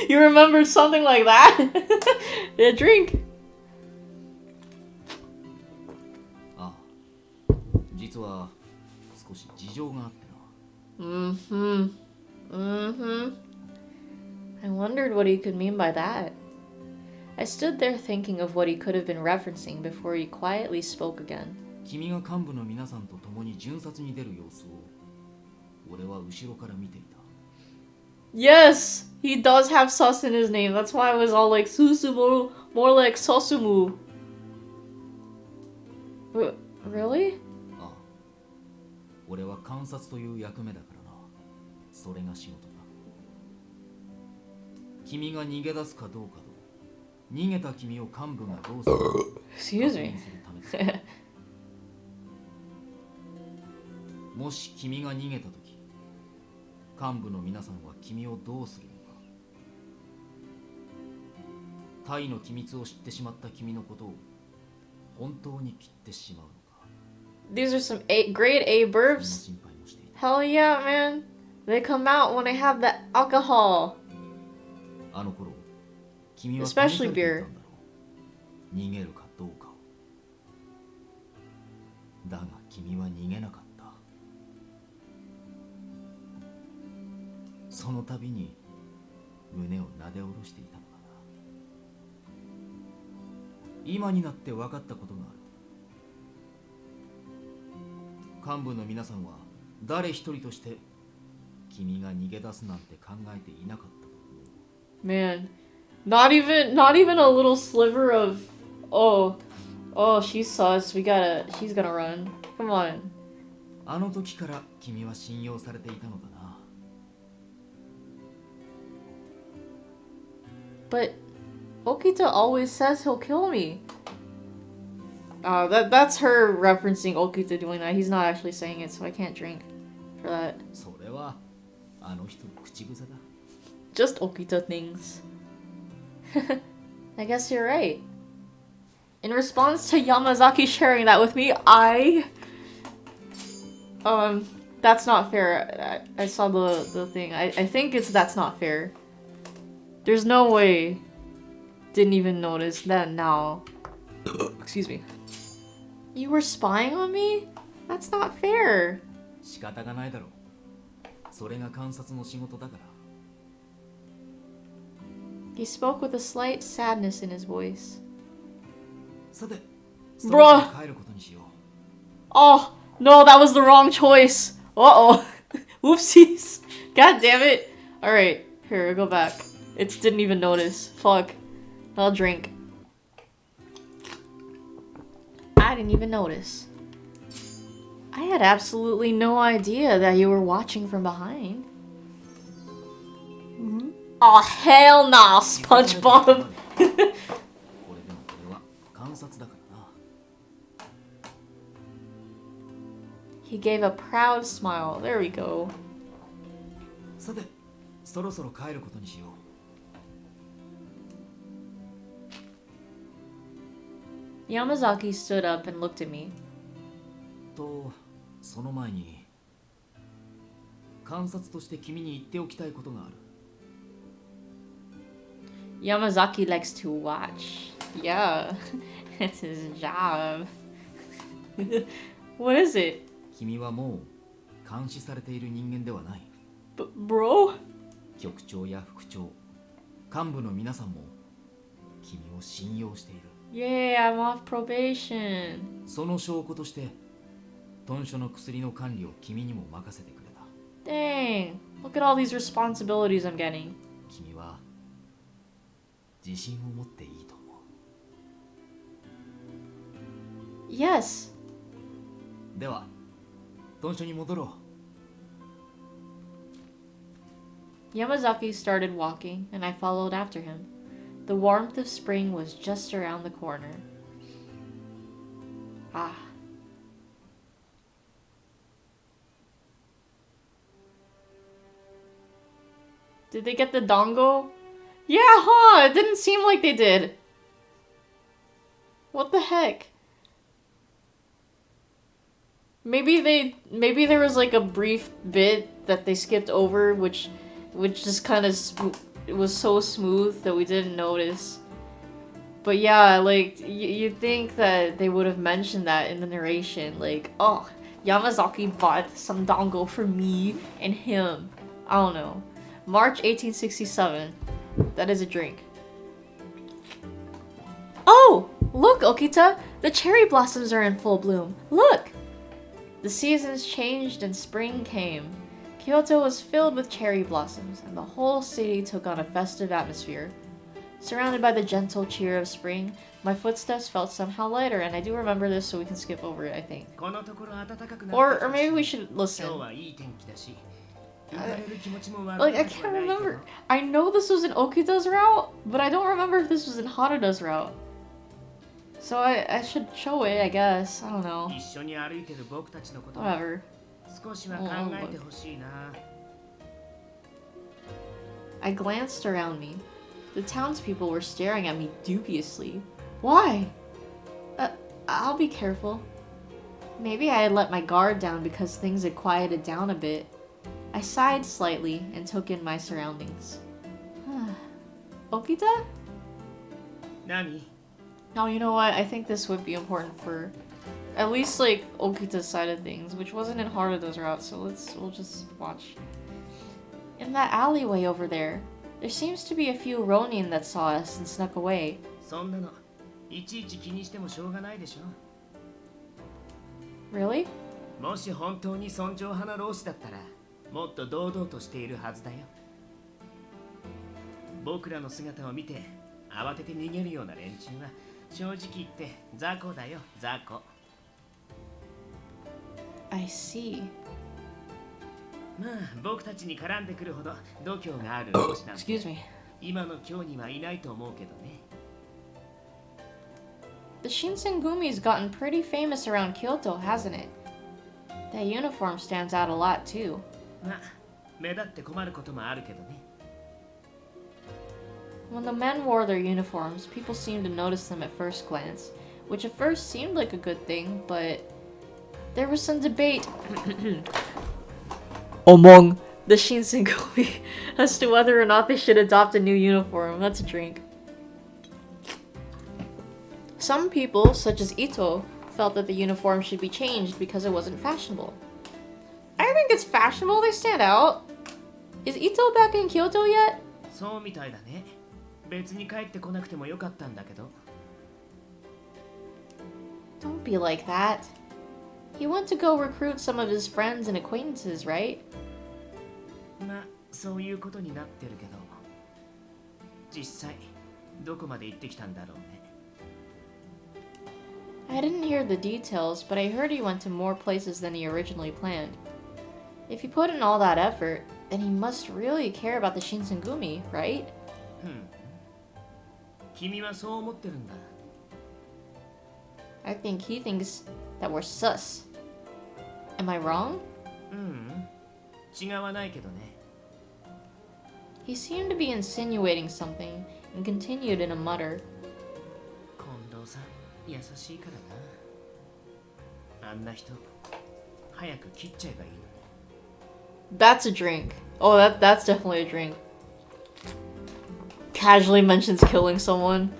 You remembered something like that? Yeah, drink. ああ、実は少し事情があってな。 Mm-hmm. Mm-hmm. I wondered what he could mean by that. I stood there thinking of what he could have been referencing before he quietly spoke again. 君が幹部の皆さんと共に巡察に出る様子を俺は後ろから見ていた。 Yes! He does have sus in his name. That's why I was all like Susumu, more like Sosumu. Really? ああ、俺は観察という役目だからな。それが仕事だ。君が逃げ出すかどうかと逃げた君を幹部がどうするか Excuse 確 me. 認するためだ。もし君が逃げたとき、幹部の皆さんは君をどうするのか。タイの機密を知ってしまった君のことを本当に切ってしまうのか。 These are some grade A そんな burps. 心配もしていた。 Hell yeah, man. They come out when I have the alcohol. あの頃、君は試 Especially されていたんだ beer. ろう。逃げるかどうかを。だが君は逃げなかった。その度に胸をなで下ろしていたのだな。今になって分かったことがある。幹部の皆さんは誰一人として君が逃げ出すなんて考えていなかったと思う。 Man, not even a little sliver of, oh, she's sus. She's gonna run. Come on. あの時から君は信用されていたのだな。 But Okita always says he'll kill me. That's her referencing Okita doing that. He's not actually saying it, so I can't drink for that. それはあの人の口癖だ。 Just Okita things. I guess you're right. In response to Yamazaki sharing that with me, that's not fair. I saw the thing. I think it's that's not fair. There's no way. Didn't even notice that now. Excuse me. You were spying on me? That's not fair. 仕方がないだろう。それが観察の仕事だから。 He spoke with a slight sadness in his voice. さて、そろそろ帰ることにしよう。 Oh, no, that was the wrong choice. Uh-oh. Whoopsies. God damn it. Alright, here, go back. It didn't even notice. Fuck. I'll drink. I didn't even notice. I had absolutely no idea that you were watching from behind. Oh, hell nah, SpongeBob. これでも俺は観察だからな。 He gave a proud smile. There we go. さて、そろそろ帰ることにしよう。 Yamazaki stood up and looked at me. と、その前に観察として君に言っておきたいことがある。 Yamazaki likes to watch. Yeah, it's his job. What is it? 君はもう監視されている人間ではない。 Bro? 局長や副長、幹部の皆さんも君を信用している。 Yeah, I'm off probation. その証拠として豚書の薬の管理を君にも任せてくれた。 Dang, look at all these responsibilities I'm getting. 君は自信を持っていいと思う。 Yes. では豚書に戻ろう。 Yamazaki started walking, and I followed after him. The warmth of spring was just around the corner. Ah. Did they get the dongo? Yeah, huh? It didn't seem like they did. What the heck? Maybe there was like a brief bit that they skipped over, which just kind of it was so smooth that we didn't notice. But yeah, like you'd think that they would have mentioned that in the narration, like, oh, Yamazaki bought some dongo for me and him. I don't know. March 1867. That is a drink. Oh, look, Okita! The cherry blossoms are in full bloom. Look! The seasons changed and spring came. Kyoto was filled with cherry blossoms, and the whole city took on a festive atmosphere. Surrounded by the gentle cheer of spring, my footsteps felt somehow lighter, and I do remember this, so we can skip over it, I think. Or maybe we should listen. Like, I can't remember. I know this was in Okita's route, but I don't remember if this was in Haruda's route. So I should show it, I guess. I don't know. Whatever. I glanced around me. The townspeople were staring at me dubiously. Why? I'll be careful. Maybe I had let my guard down because things had quieted down a bit. I sighed slightly and took in my surroundings. Okita? Nani? No, you know what? I think this would be important for at least like Okita's side of things, which wasn't in Haruda's route, so we'll just watch. In that alleyway over there, there seems to be a few Ronin that saw us and snuck away. Really? もし本当に尊重派の老師だったらもっと堂々としているはずだよ。僕らの姿を見て慌てて逃げるような連中は正直言って雑魚だよ、雑魚。 I see. まあ僕たちに絡んでくるほど度胸がある同士なんて Excuse me. 今の今日にはいないと思うけどね。 The Shinsengumi's gotten pretty famous around Kyoto, hasn't it? That uniform stands out a lot too. まあ目立って困ることもあるけどね。 When the men wore their uniforms, people seemed to notice them at first glance, which at first seemed like a good thing, but there was some debate among the Shinsengumi as to whether or not they should adopt a new uniform. That's a drink. Some people, such as Ito, felt that the uniform should be changed because it wasn't fashionable. I think it's fashionable, they stand out. Is Ito back in Kyoto yet? そうみたいだね。別に帰ってこなくてもよかったんだけど。 Don't be like that. He went to go recruit some of his friends and acquaintances, right? まあそういうことになってるけど、実際どこまで行ってきたんだろうね。 I didn't hear the details, but I heard he went to more places than he originally planned. If he put in all that effort, then he must really care about the Shinsengumi, right? 君はそう思ってるんだ。 I think he thinks that we're sus. Am I wrong? 違わないけどね。 He seemed to be insinuating something and continued in a mutter. 近藤さん優しいからな。あんな人早く切っちゃえばいいのに。 That's a drink. Oh, that's definitely a drink. Casually mentions killing someone.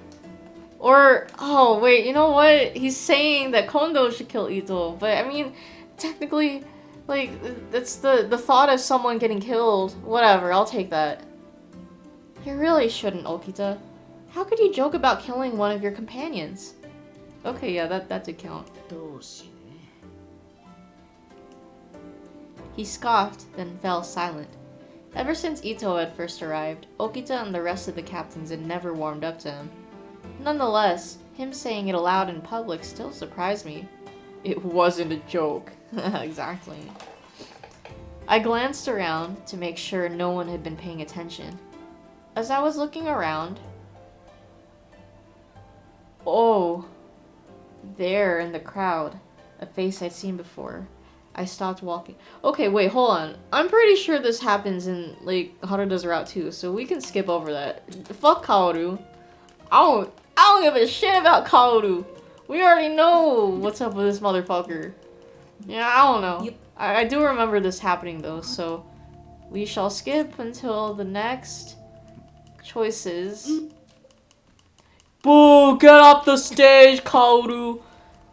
Or, oh wait, you know what? He's saying that Kondo should kill Ito, but I mean, technically, like, that's the thought of someone getting killed. Whatever, I'll take that. You really shouldn't, Okita. How could you joke about killing one of your companions? Okay, yeah, that did count. どうしね。 He scoffed, then fell silent. Ever since Ito had first arrived, Okita and the rest of the captains had never warmed up to him. Nonetheless, him saying it aloud in public still surprised me. It wasn't a joke. Exactly. I glanced around to make sure no one had been paying attention. As I was looking around... Oh! There in the crowd, a face I'd seen before. I stopped walking. Okay, wait, hold on. I'm pretty sure this happens in, like, Haruda's route too, so we can skip over that. Fuck Kaoru. I don't give a shit about Kaoru. We already know what's up with this motherfucker. Yeah, I don't know. Yep. I do remember this happening though, so we shall skip until the next choices. Boo! Get off the stage, Kaoru!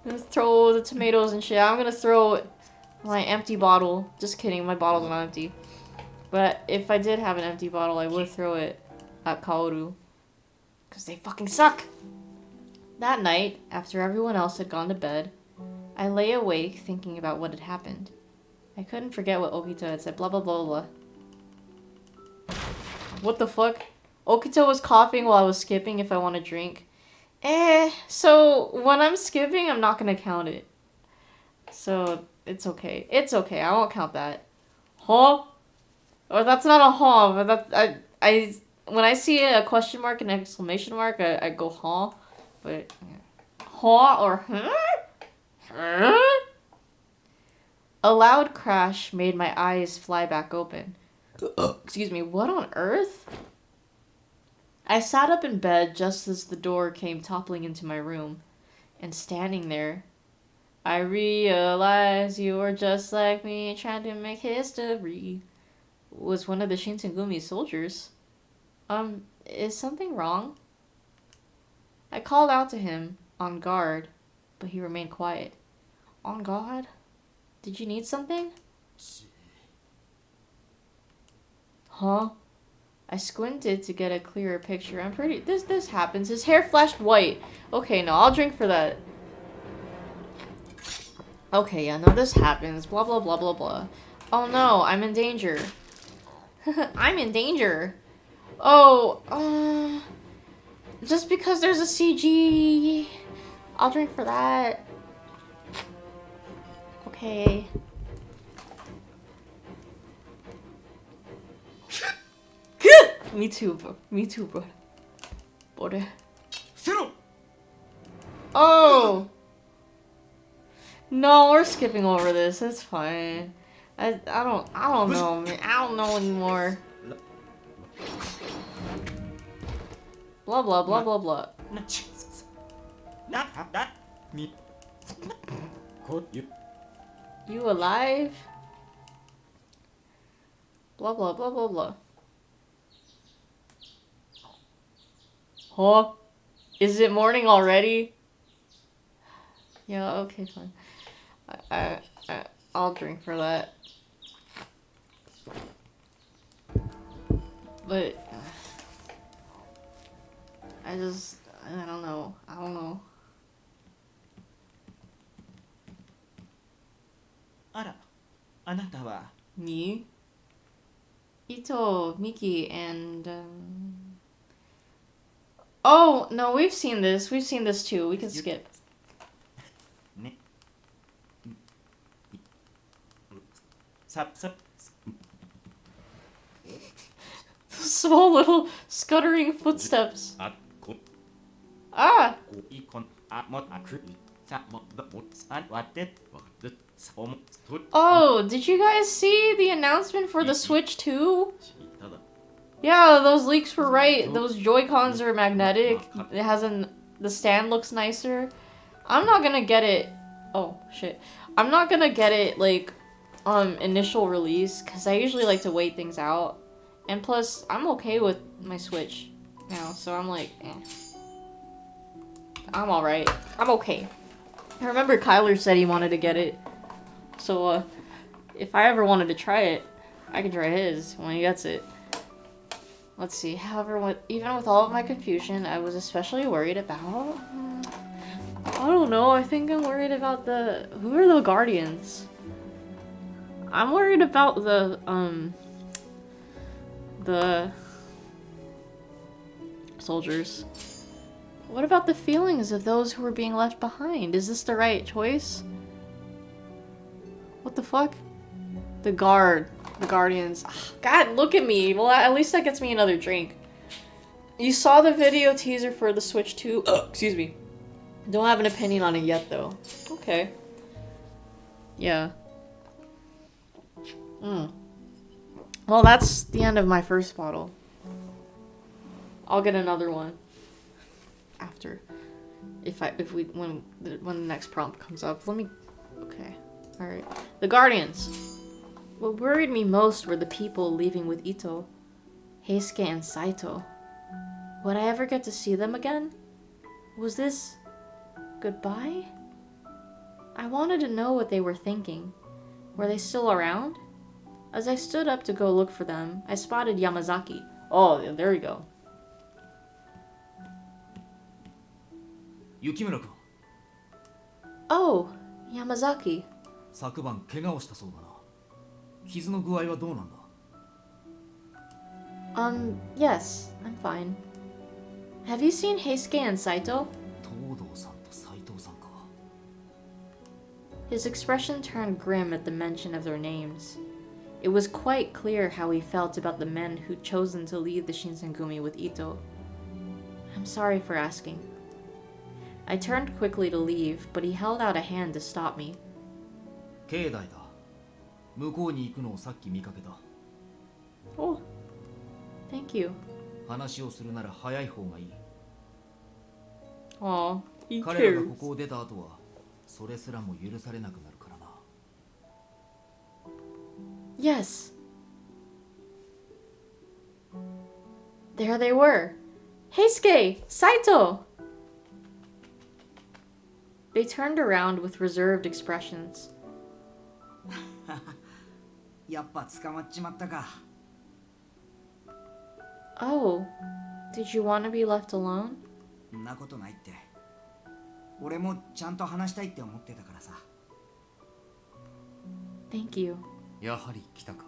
Let's throw the tomatoes and shit. I'm gonna throw my empty bottle. Just kidding, my bottle's not empty. But if I did have an empty bottle, I would throw it at Kaoru. Because they fucking suck! That night, after everyone else had gone to bed, I lay awake thinking about what had happened. I couldn't forget what Okita had said, blah blah blah blah. What the fuck? Okita was coughing while I was skipping if I want to drink. So when I'm skipping, I'm not gonna count it. So it's okay. It's okay, I won't count that. Huh? Or that's not a huh, but that, when I see a question mark and an exclamation mark, I go huh. But, huh or huh? Huh? A loud crash made my eyes fly back open. Excuse me, what on earth? I sat up in bed just as the door came toppling into my room. And standing there, I realized you were just like me, trying to make history. Was one of the Shinsengumi soldiers. Is something wrong? I called out to him, on guard, but he remained quiet. On guard? Did you need something? Huh? I squinted to get a clearer picture. I'm pretty... This happens. His hair flashed white. Okay, no, I'll drink for that. Okay, yeah, no, this happens. Blah, blah, blah, blah, blah. Oh no, I'm in danger. I'm in danger. Oh, just because there's a CG, I'll drink for that. Okay. Me too, bro. Me too, bro. Bore. Oh! No, we're skipping over this. It's fine. I don't know, man. I don't know anymore. Blah blah blah blah blah. You alive? Blah blah blah blah blah. Huh? Is it morning already? Yeah, okay, fine. I'll drink for that. But I don't know. I don't know. あら、あなたは Me? Ito, Miki, and oh no, we've seen this. We've seen this too. We can skip. ね。さ、Small little scuttering footsteps. あ、こ、 Ah! こ、い、こん、あ、も、あ、く、さ、も、ど、も、さ、わて、わ、で、さ、おも、と、 Oh, did you guys see the announcement for the Switch 2? ただ、 Yeah, those leaks were right. Those Joy-Cons are magnetic. It has the stand looks nicer. I'm not gonna get it. Oh, shit. I'm not gonna get it, like, initial release, because I usually like to wait things out. And plus, I'm okay with my Switch now, so I'm like, eh. I'm alright. I'm okay. I remember Kyler said he wanted to get it. So, if I ever wanted to try it, I can try his when he gets it. Let's see. However, even with all of my confusion, I was especially worried about... I don't know. I think I'm worried about the... Who are the Guardians? I'm worried about the soldiers. What about the feelings of those who were being left behind? Is this the right choice? What the fuck? The Guardians. Ugh, God, look at me. Well, at least that gets me another drink. You saw the video teaser for the Switch 2. Excuse me. Don't have an opinion on it yet, though. Okay. Yeah. Well, that's the end of my first bottle. I'll get another one after. When the next prompt comes up. Let me... Okay. Alright. The Guardians. What worried me most were the people leaving with Ito, Heisuke, and Saito. Would I ever get to see them again? Was this... goodbye? I wanted to know what they were thinking. Were they still around? As I stood up to go look for them, I spotted Yamazaki. Oh, there we go. 雪村君 Oh, Yamazaki. 昨晩怪我をしたそうだな。傷の具合はどうなんだ？ Yes, I'm fine. Have you seen Heisuke and Saito? 東堂さんと斉藤さんか。 His expression turned grim at the mention of their names. It was quite clear how he felt about the men who'd chosen to leave the Shinsengumi with Ito. I'm sorry for asking. I turned quickly to leave, but he held out a hand to stop me. 境内だ。向こうに行くのをさっき見かけた。 Oh, thank you. 話をするなら早い方がいい。 Aw, he 彼らが cares. ここを出た後はそれすらも許されなくなるからな。 Yes. There they were. Heisuke! Saito! They turned around with reserved expressions. やっぱ捕まっちまったか。 Oh, did you want to be left alone? んなことないって。俺もちゃんと話したいって思ってたからさ。 Thank you. やはり来たか。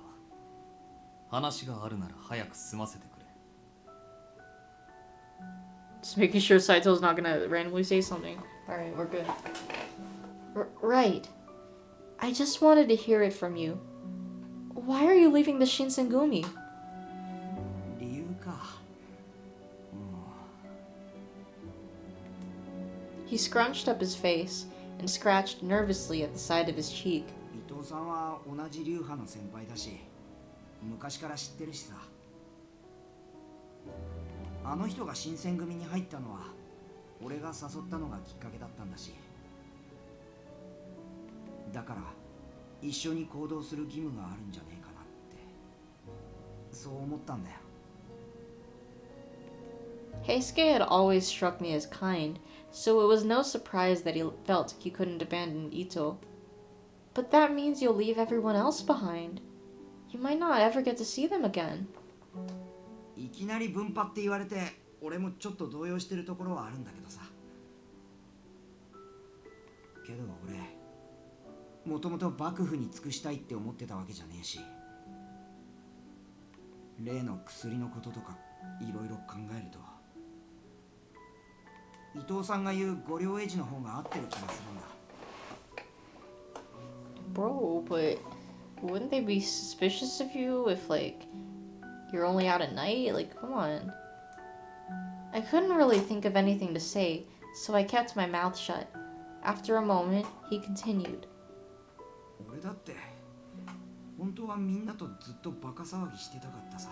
話があるなら早く済ませてくれ。 Just making sure Saito's not gonna randomly say something. Alright, we're good. Right. I just wanted to hear it from you. Why are you leaving the Shinsengumi? 理由か。He scrunched up his face and scratched nervously at the side of his cheek. 伊藤さんは同じ流派の先輩だし、昔から知ってるしさ。あの人が新選組に入ったのは俺が誘ったのがきっかけだったんだし、だから一緒に行動する義務があるんじゃねえかなって、そう思ったんだよ。 Heisuke had always struck me as kind, so it was no surprise that he felt he couldn't abandon Ito. But that means you'll leave everyone else behind. You might not ever get to see them again. いきなり分派って言われて俺もちょっと動揺してるところはあるんだけどさ。けど俺もともと幕府に尽くしたいって思ってたわけじゃねえし、例の薬のこととかいろいろ考えると伊藤さんが言う御領英治の方が合ってる気がするんだ。 Bro, but wouldn't they be suspicious of you if, like, you're only out at night? Like, come on. I couldn't really think of anything to say, so I kept my mouth shut. After a moment, he continued. 俺だって本当はみんなとずっとバカ騒ぎしてたかったさ。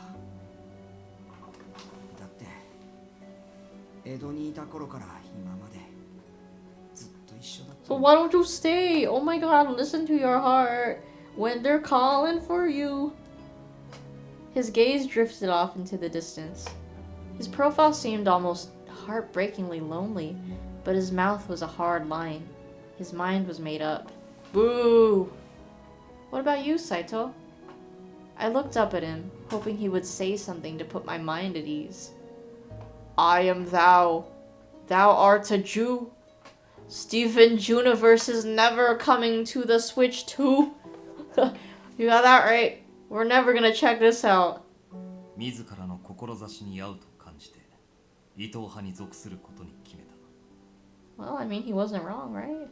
だって江戸にいた頃から今までずっと一緒だった。 So why don't you stay? Oh my god, listen to your heart when they're calling for you. His gaze drifted off into the distance. His profile seemed almost heartbreakingly lonely, but his mouth was a hard line. His mind was made up. Boo! What about you, Saito? I looked up at him, hoping he would say something to put my mind at ease. I am thou. Thou art a Jew. Steven Juniverse is never coming to the Switch 2. You got that right. We're never gonna check this out. 自らの志に合うと感じて伊藤派に属することに決めた。 Well, I mean, he wasn't wrong, right?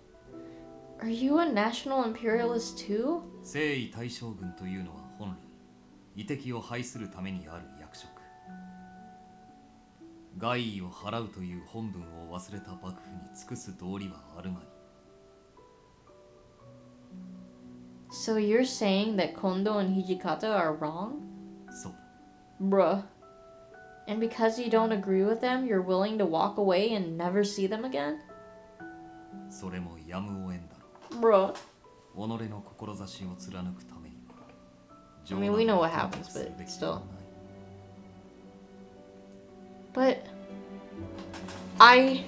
Are you a national imperialist too? 征夷大将軍というのは本来夷敵を排するためにある役職。害意を払うという本文を忘れた幕府に尽くす道理はあるまい。 So you're saying that Kondo and Hijikata are wrong? そうだ。 Bruh. And because you don't agree with them, you're willing to walk away and never see them again? それもやむを得んだろ Bruh. う。己の志を貫くためには。 I mean, we know what happens, but still. But I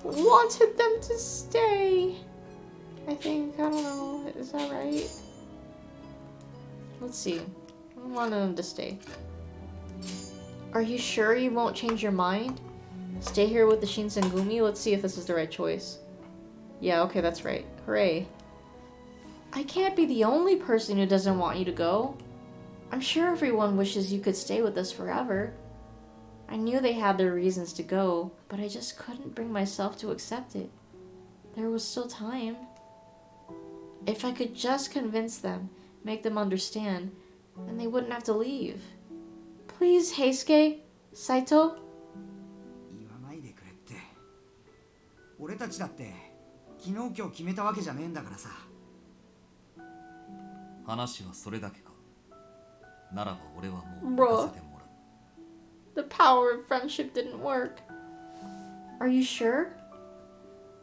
wanted them to stay. I think, I don't know, is that right? Let's see. I wanted them to stay. Are you sure you won't change your mind? Stay here with the Shinsengumi? Let's see if this is the right choice. Yeah, okay, that's right. Hooray. I can't be the only person who doesn't want you to go. I'm sure everyone wishes you could stay with us forever. I knew they had their reasons to go, but I just couldn't bring myself to accept it. There was still time. If I could just convince them, make them understand, then they wouldn't have to leave. Please, Heisuke, Saito. 言わないでくれって。俺たちだって昨日今日決めたわけじゃねえんだからさ。話はそれだけか。ならば俺はもう Bruh. 行かせてもらう。 The power of friendship didn't work. Are you sure?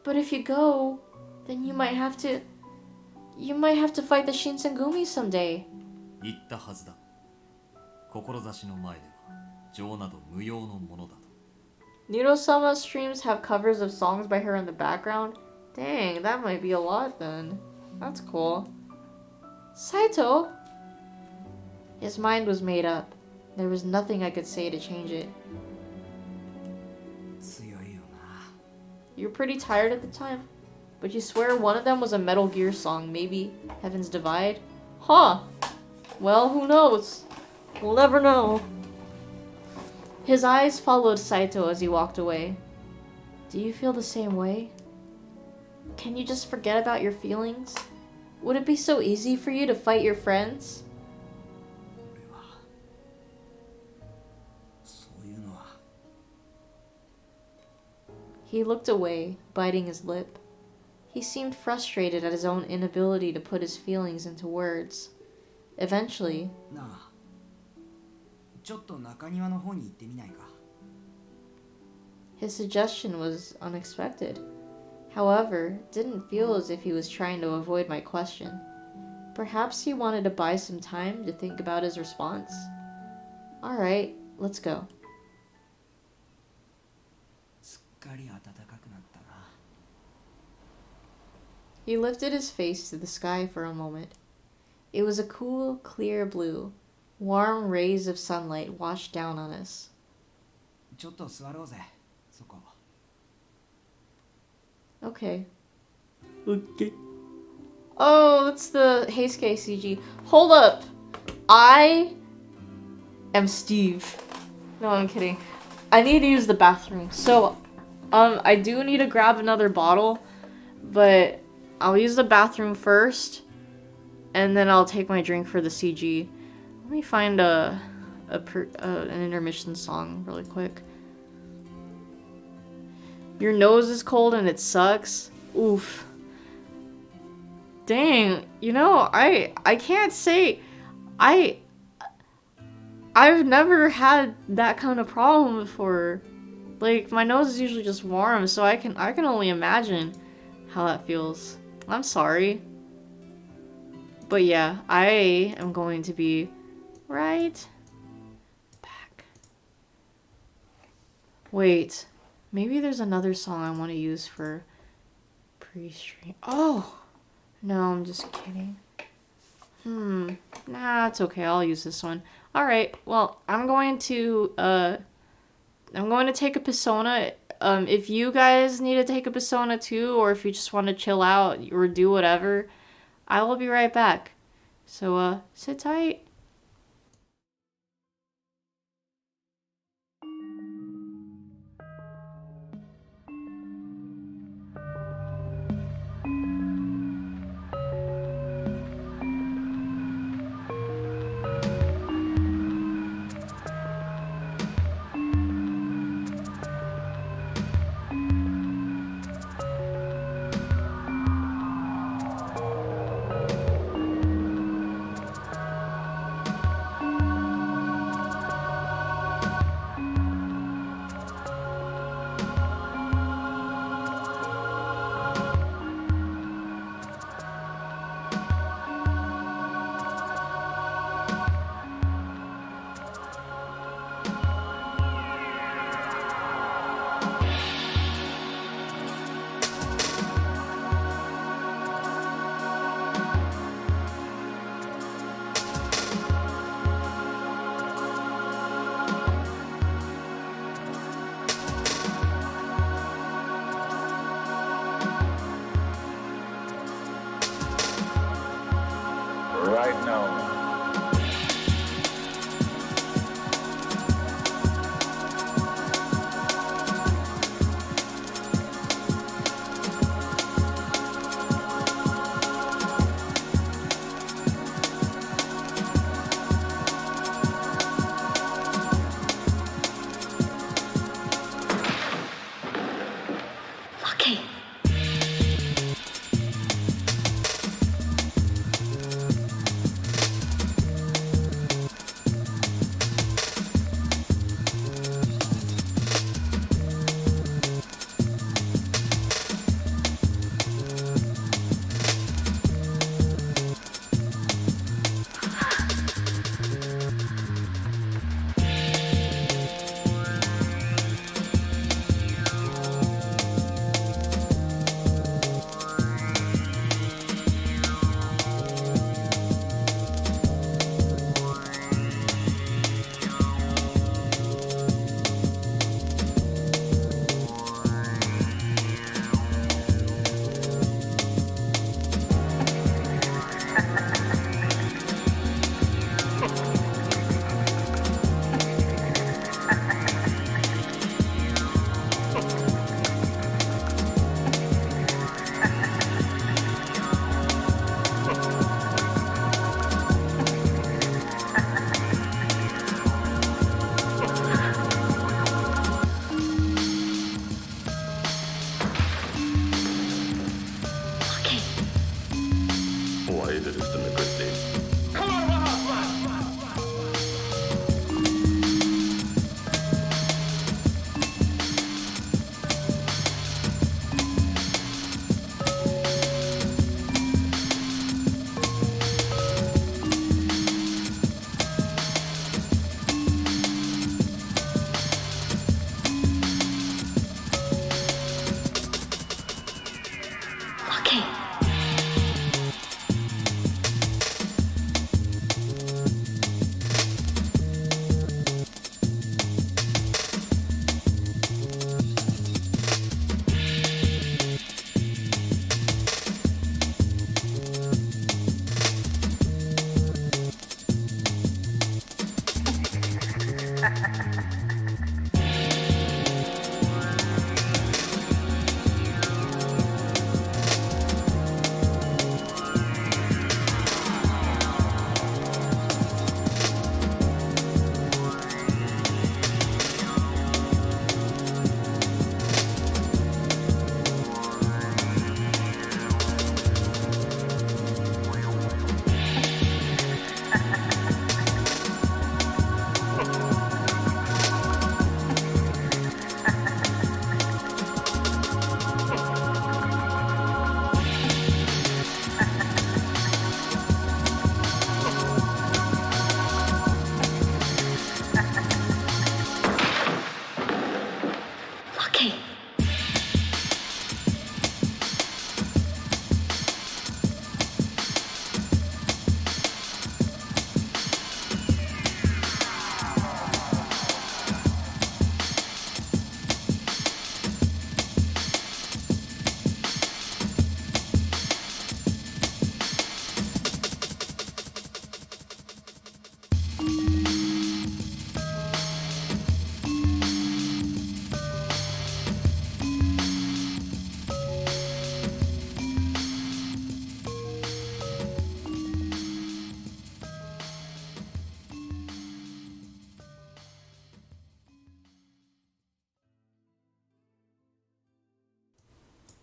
But if you go, then you might have to fight the Shinsengumi someday. 言ったはずだ。志の前では情など無用のものだと。 Niro-sama's streams have covers of songs by her in the background. Dang, that might be a lot then. That's cool. Saito? His mind was made up. There was nothing I could say to change it. 強いよな。 You were pretty tired at the time? But you swear one of them was a Metal Gear song, maybe Heaven's Divide? Huh. Well, who knows? We'll never know. His eyes followed Saito as he walked away. Do you feel the same way? Can you just forget about your feelings? Would it be so easy for you to fight your friends? 俺はそういうのは He looked away, biting his lip. He seemed frustrated at his own inability to put his feelings into words. Eventually, なあちょっと中庭の方に行ってみないか his suggestion was unexpected. However, it didn't feel as if he was trying to avoid my question. Perhaps he wanted to buy some time to think about his response. Alright, let's go. すっかり暖かくなったな He lifted his face to the sky for a moment. It was a cool, clear blue. Warm rays of sunlight washed down on us. ちょっと座ろうぜそこ Okay. Okay. Oh, that's the Heisuke CG. Hold up! I am Steve. No, I'm kidding. I need to use the bathroom. So, I do need to grab another bottle, but I'll use the bathroom first, and then I'll take my drink for the CG. Let me find an intermission song really quick. Your nose is cold and it sucks. Oof. Dang, you know, I can't say I've never had that kind of problem before. Like, my nose is usually just warm, so I can only imagine how that feels. I'm sorry. But yeah, I am going to be right back. Wait, maybe there's another song I want to use for pre-stream. Oh! No, I'm just kidding. Nah, it's okay. I'll use this one. Alright, well, I'm going to take a Persona. If you guys need to take a Persona too, or if you just want to chill out or do whatever, I will be right back. So, sit tight.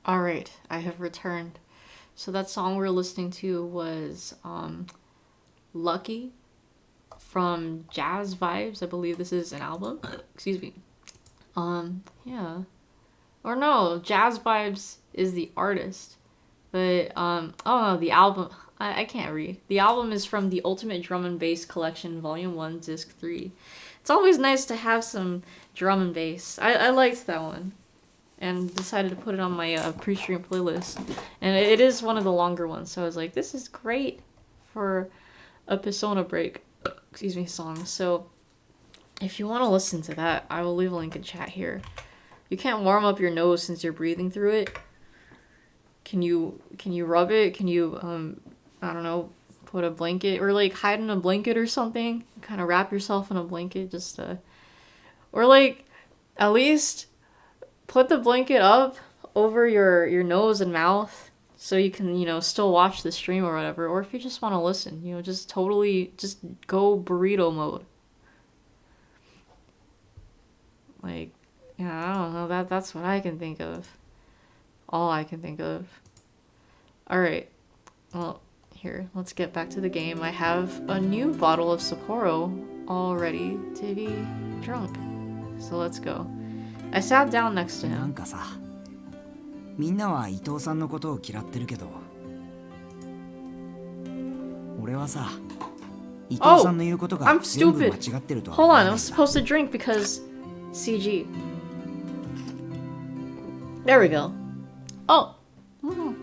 All right, I have returned. So that song we're listening to was Lucky from Jazz Vibes. I believe this is an album. Excuse me. Yeah. Or no, Jazz Vibes is the artist. But oh no, the album I can't read. The album is from the Ultimate Drum and Bass Collection, Volume 1, Disc 3. It's always nice to have some drum and bass. I liked that one. And decided to put it on my pre-stream playlist. And it is one of the longer ones, so I was like, this is great for a Persona Break, excuse me, song. So if you want to listen to that, I will leave a link in chat here. You can't warm up your nose since you're breathing through it. Can you rub it? Can you I don't know, put a blanket or like hide in a blanket or something? Kind of wrap yourself in a blanket just or like at least put the blanket up over your nose and mouth so you can, you know, still watch the stream or whatever. Or if you just want to listen, you know, just totally just go burrito mode. Like, yeah, I don't know. That's what I can think of. All I can think of. Alright. Well, here, let's get back to the game. I have a new bottle of Sapporo all ready to be drunk. So let's go. I sat down next to なん him. かさ、みんなは伊藤さんのことを嫌ってるけど、俺はさ、伊藤さんの言うことが I'm 全部間 stupid. 違ってるとは Hold 思わ on, な I い was んだ。 supposed to drink because CG. There we go. Oh. Mhm.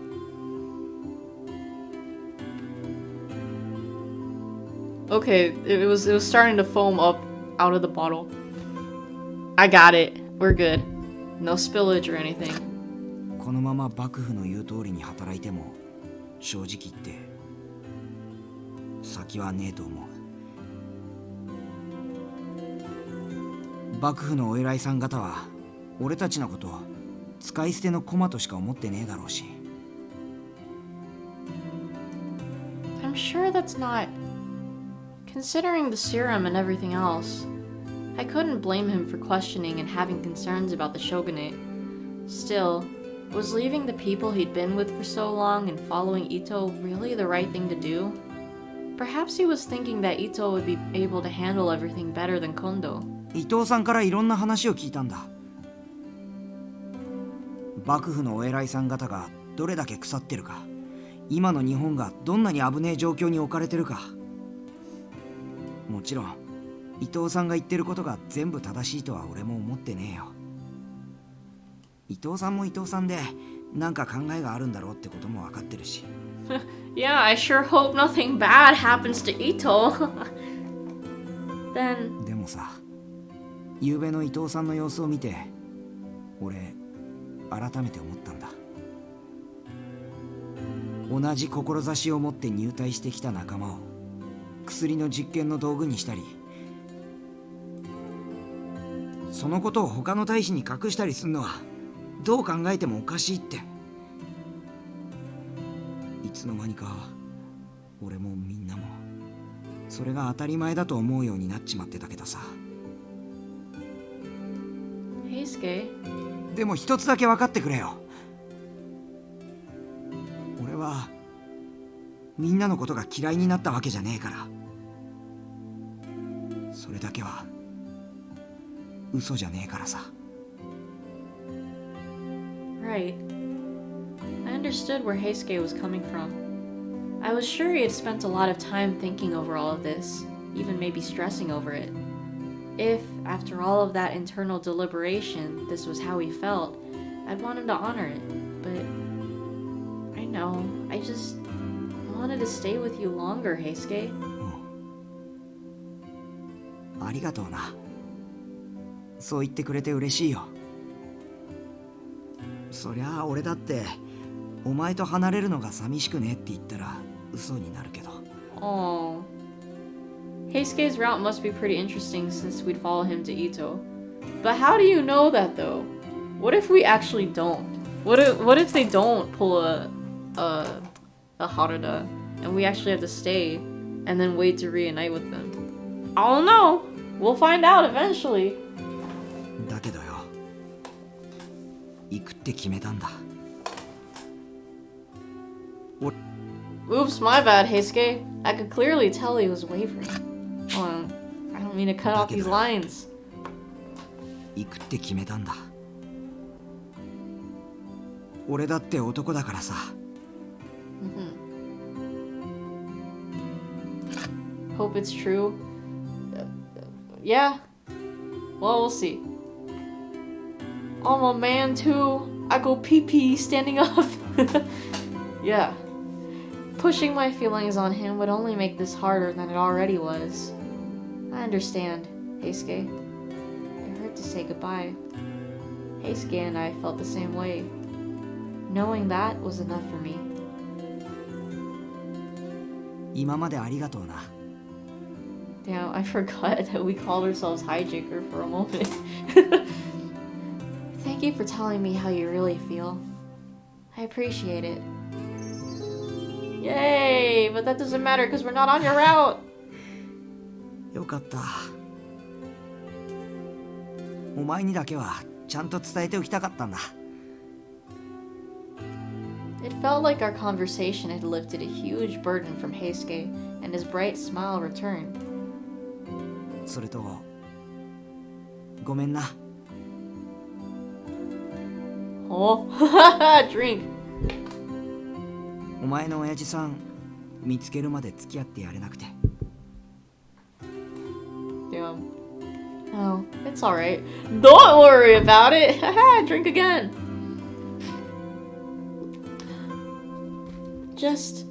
Okay, it was starting to foam up out of the bottle. I got it. We're good. No spillage or anything. このまま幕府の言う通りに働いても、正直言って先はねえと思う。幕府のお偉いさん方は俺たちのことを使い捨ての駒としか思ってねえだろうし。I'm sure that's not. Considering the serum and everything else, I couldn't blame him for questioning and having concerns about the shogunate. Still, was leaving the people he'd been with for so long and following Ito really the right thing to do? Perhaps he was thinking that Ito would be able to handle everything better than Kondo. 伊藤さんからいろんな話を聞いたんだ。幕府のお偉いさん方がどれだけ腐ってるか、今の日本がどんなに危ねえ状況に置かれてるか。もちろん伊藤さんが言ってることが全部正しいとは俺も思ってねえよ。伊藤さんも伊藤さんでなんか考えがあるんだろうってことも分かってるし。Yeah, I sure hope nothing bad happens to Ito. Then... でもさ、昨べの伊藤さんの様子を見て俺改めて思ったんだ。同じ志を持って入隊してきた仲間を薬の実験の道具にしたり、そのことを他の大使に隠したりするのはどう考えてもおかしいって。いつの間にか俺もみんなもそれが当たり前だと思うようになっちまってたけどさ。Heisuke. でも一つだけ分かってくれよ。俺はみんなのことが嫌いになったわけじゃねえから。それだけは嘘じゃねえからさ。Right. I understood where Heisuke was coming from. I was sure he had spent a lot of time thinking over all of this, even maybe stressing over it. If, after all of that internal deliberation, this was how he felt, I'd want him to honor it. But I know, I just wanted to stay with you longer, Heisuke. ありがとうな。そう言ってくれて嬉しいよ。そりゃあ俺だってお前と離れるのが寂しくねって言ったら嘘になるけど。Oh. Heisuke's route must be pretty interesting since we'd follow him to Ito. But how do you know that though? What if we actually don't? What if they don't pull a Haruda and we actually have to stay and then wait to reunite with them? I don't know. We'll find out eventually. だけどよ、行くって決めたんだ。Oops, my bad, Heisuke. I could clearly tell he was wavering. Hold on. I don't mean to cut off these lines. 行くって決めたんだ。俺だって男だからさ。Hope it's true. Yeah. Well, we'll see. I'm a man too. I go pee-pee standing up. Yeah. Pushing my feelings on him would only make this harder than it already was. I understand, Heisuke. It hurt to say goodbye. Heisuke and I felt the same way. Knowing that was enough for me. 今までありがとうな。Damn, I forgot that we called ourselves Hijaker for a moment. Thank you for telling me how you really feel. I appreciate it. Yay! But that doesn't matter because we're not on your route! よかった。お前にだけはちゃんと伝えておきたかったんだ。It felt like our conversation had lifted a huge burden from Heisuke, and his bright smile returned. それと、ごめんな。Oh, drink. お前の親父さん見つけるまで付き合ってやれなくて。Damn. Oh, it's alright. Don't worry about it. Haha, drink again. Just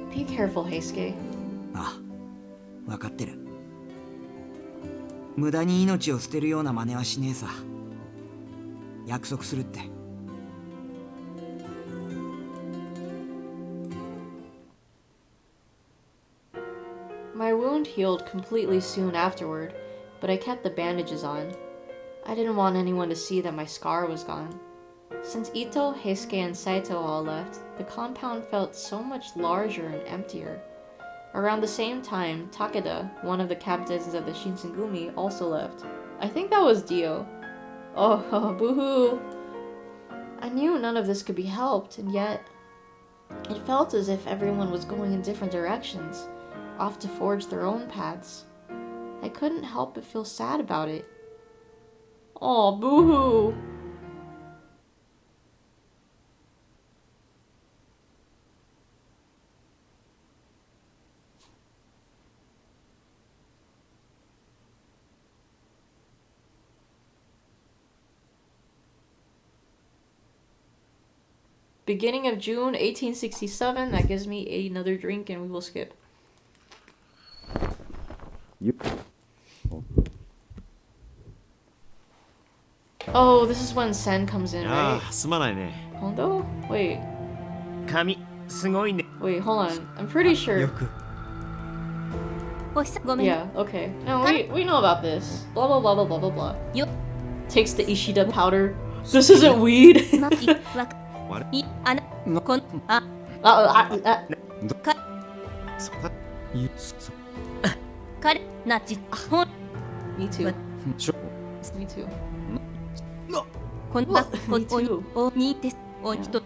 be careful, Heisuke. ああ、分かってる。無駄に命を捨てるような真似はしねえさ。約束するって。My wound healed completely soon afterward, but I kept the bandages on. I didn't want anyone to see that my scar was gone. Since Ito, Heisuke, and Saito all left, the compound felt so much larger and emptier. Around the same time, Takeda, one of the captains of the Shinsengumi, also left. I think that was Dio. Oh, boo-hoo. I knew none of this could be helped, and yet it felt as if everyone was going in different directions, off to forge their own paths. I couldn't help but feel sad about it. Oh, boo-hoo. Beginning of June 1867, that gives me another drink and we will skip. Oh, this is when Sen comes in, right? すまないね。Hondo? Wait, 髪すごいね。 wait, hold on. I'm pretty sure. おひさごめん Yeah, okay. No, we know about this. Blah blah blah blah blah blah blah. Yo. Takes the Ishida powder. This isn't weed. まいわかいあなこんあ か彼なちほん Me too. しょ Me too. こんな Me too. おにですおひと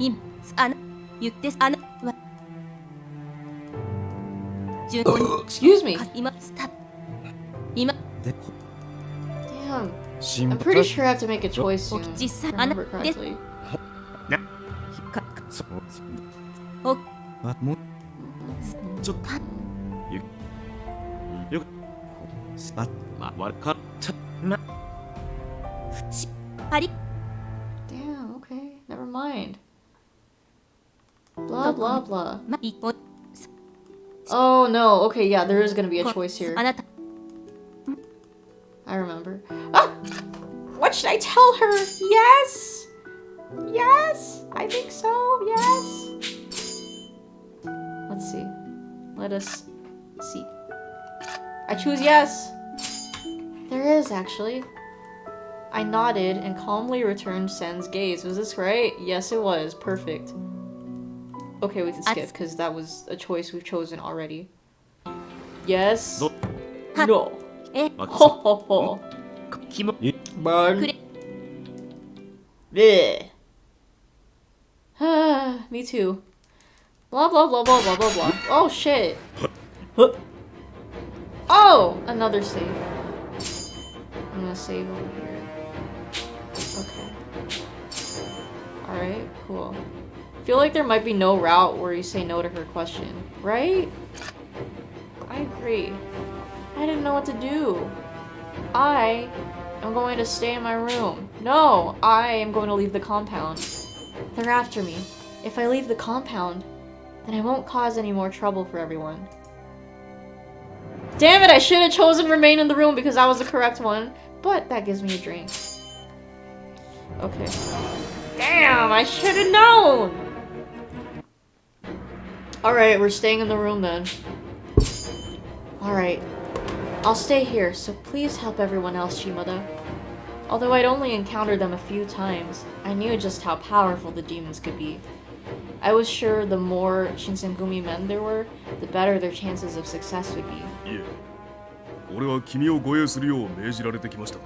いあな言ってあなは順に Excuse me. 今スタ今 Damn. 心 I'm 配 pretty sure I have to make a choice soon. 実 If 際 I あな remember で correctly. かそうおあもうちょっとよくあわかちゃしあり Damn, okay. Never mind. Blah blah blah. まいお Oh no, okay, yeah, there is gonna be a choice here. あなた I remember. Ah! What should I tell her? Yes! Yes! I think so, yes! Let's see. Let us see. I choose yes! There is, actually. I nodded and calmly returned Sen's gaze. Was this right? Yes, it was. Perfect. Okay, we can skip, because that was a choice we've chosen already. Yes? No. No. え Ho ho ho. ひも Burn. くれ Bleh. Ah, me too. Blah blah blah blah blah blah blah. Oh shit. Oh! Another save. I'm gonna save over here. Okay. Alright, cool. I feel like there might be no route where you say no to her question. Right? I agree. I didn't know what to do. I am going to stay in my room. No, I am going to leave the compound. They're after me. If I leave the compound, then I won't cause any more trouble for everyone. Damn it, I should have chosen remain in the room because that was the correct one. But that gives me a drink. Okay. Damn, I should have known! Alright, we're staying in the room then. Alright. I'll stay here, so please help everyone else, Shimada. Although I'd only encountered them a few times, I knew just how powerful the demons could be. I was sure the more Shinsengumi men there were, the better their chances of success would be. いえ、俺は君を護衛するよう命じられてきました。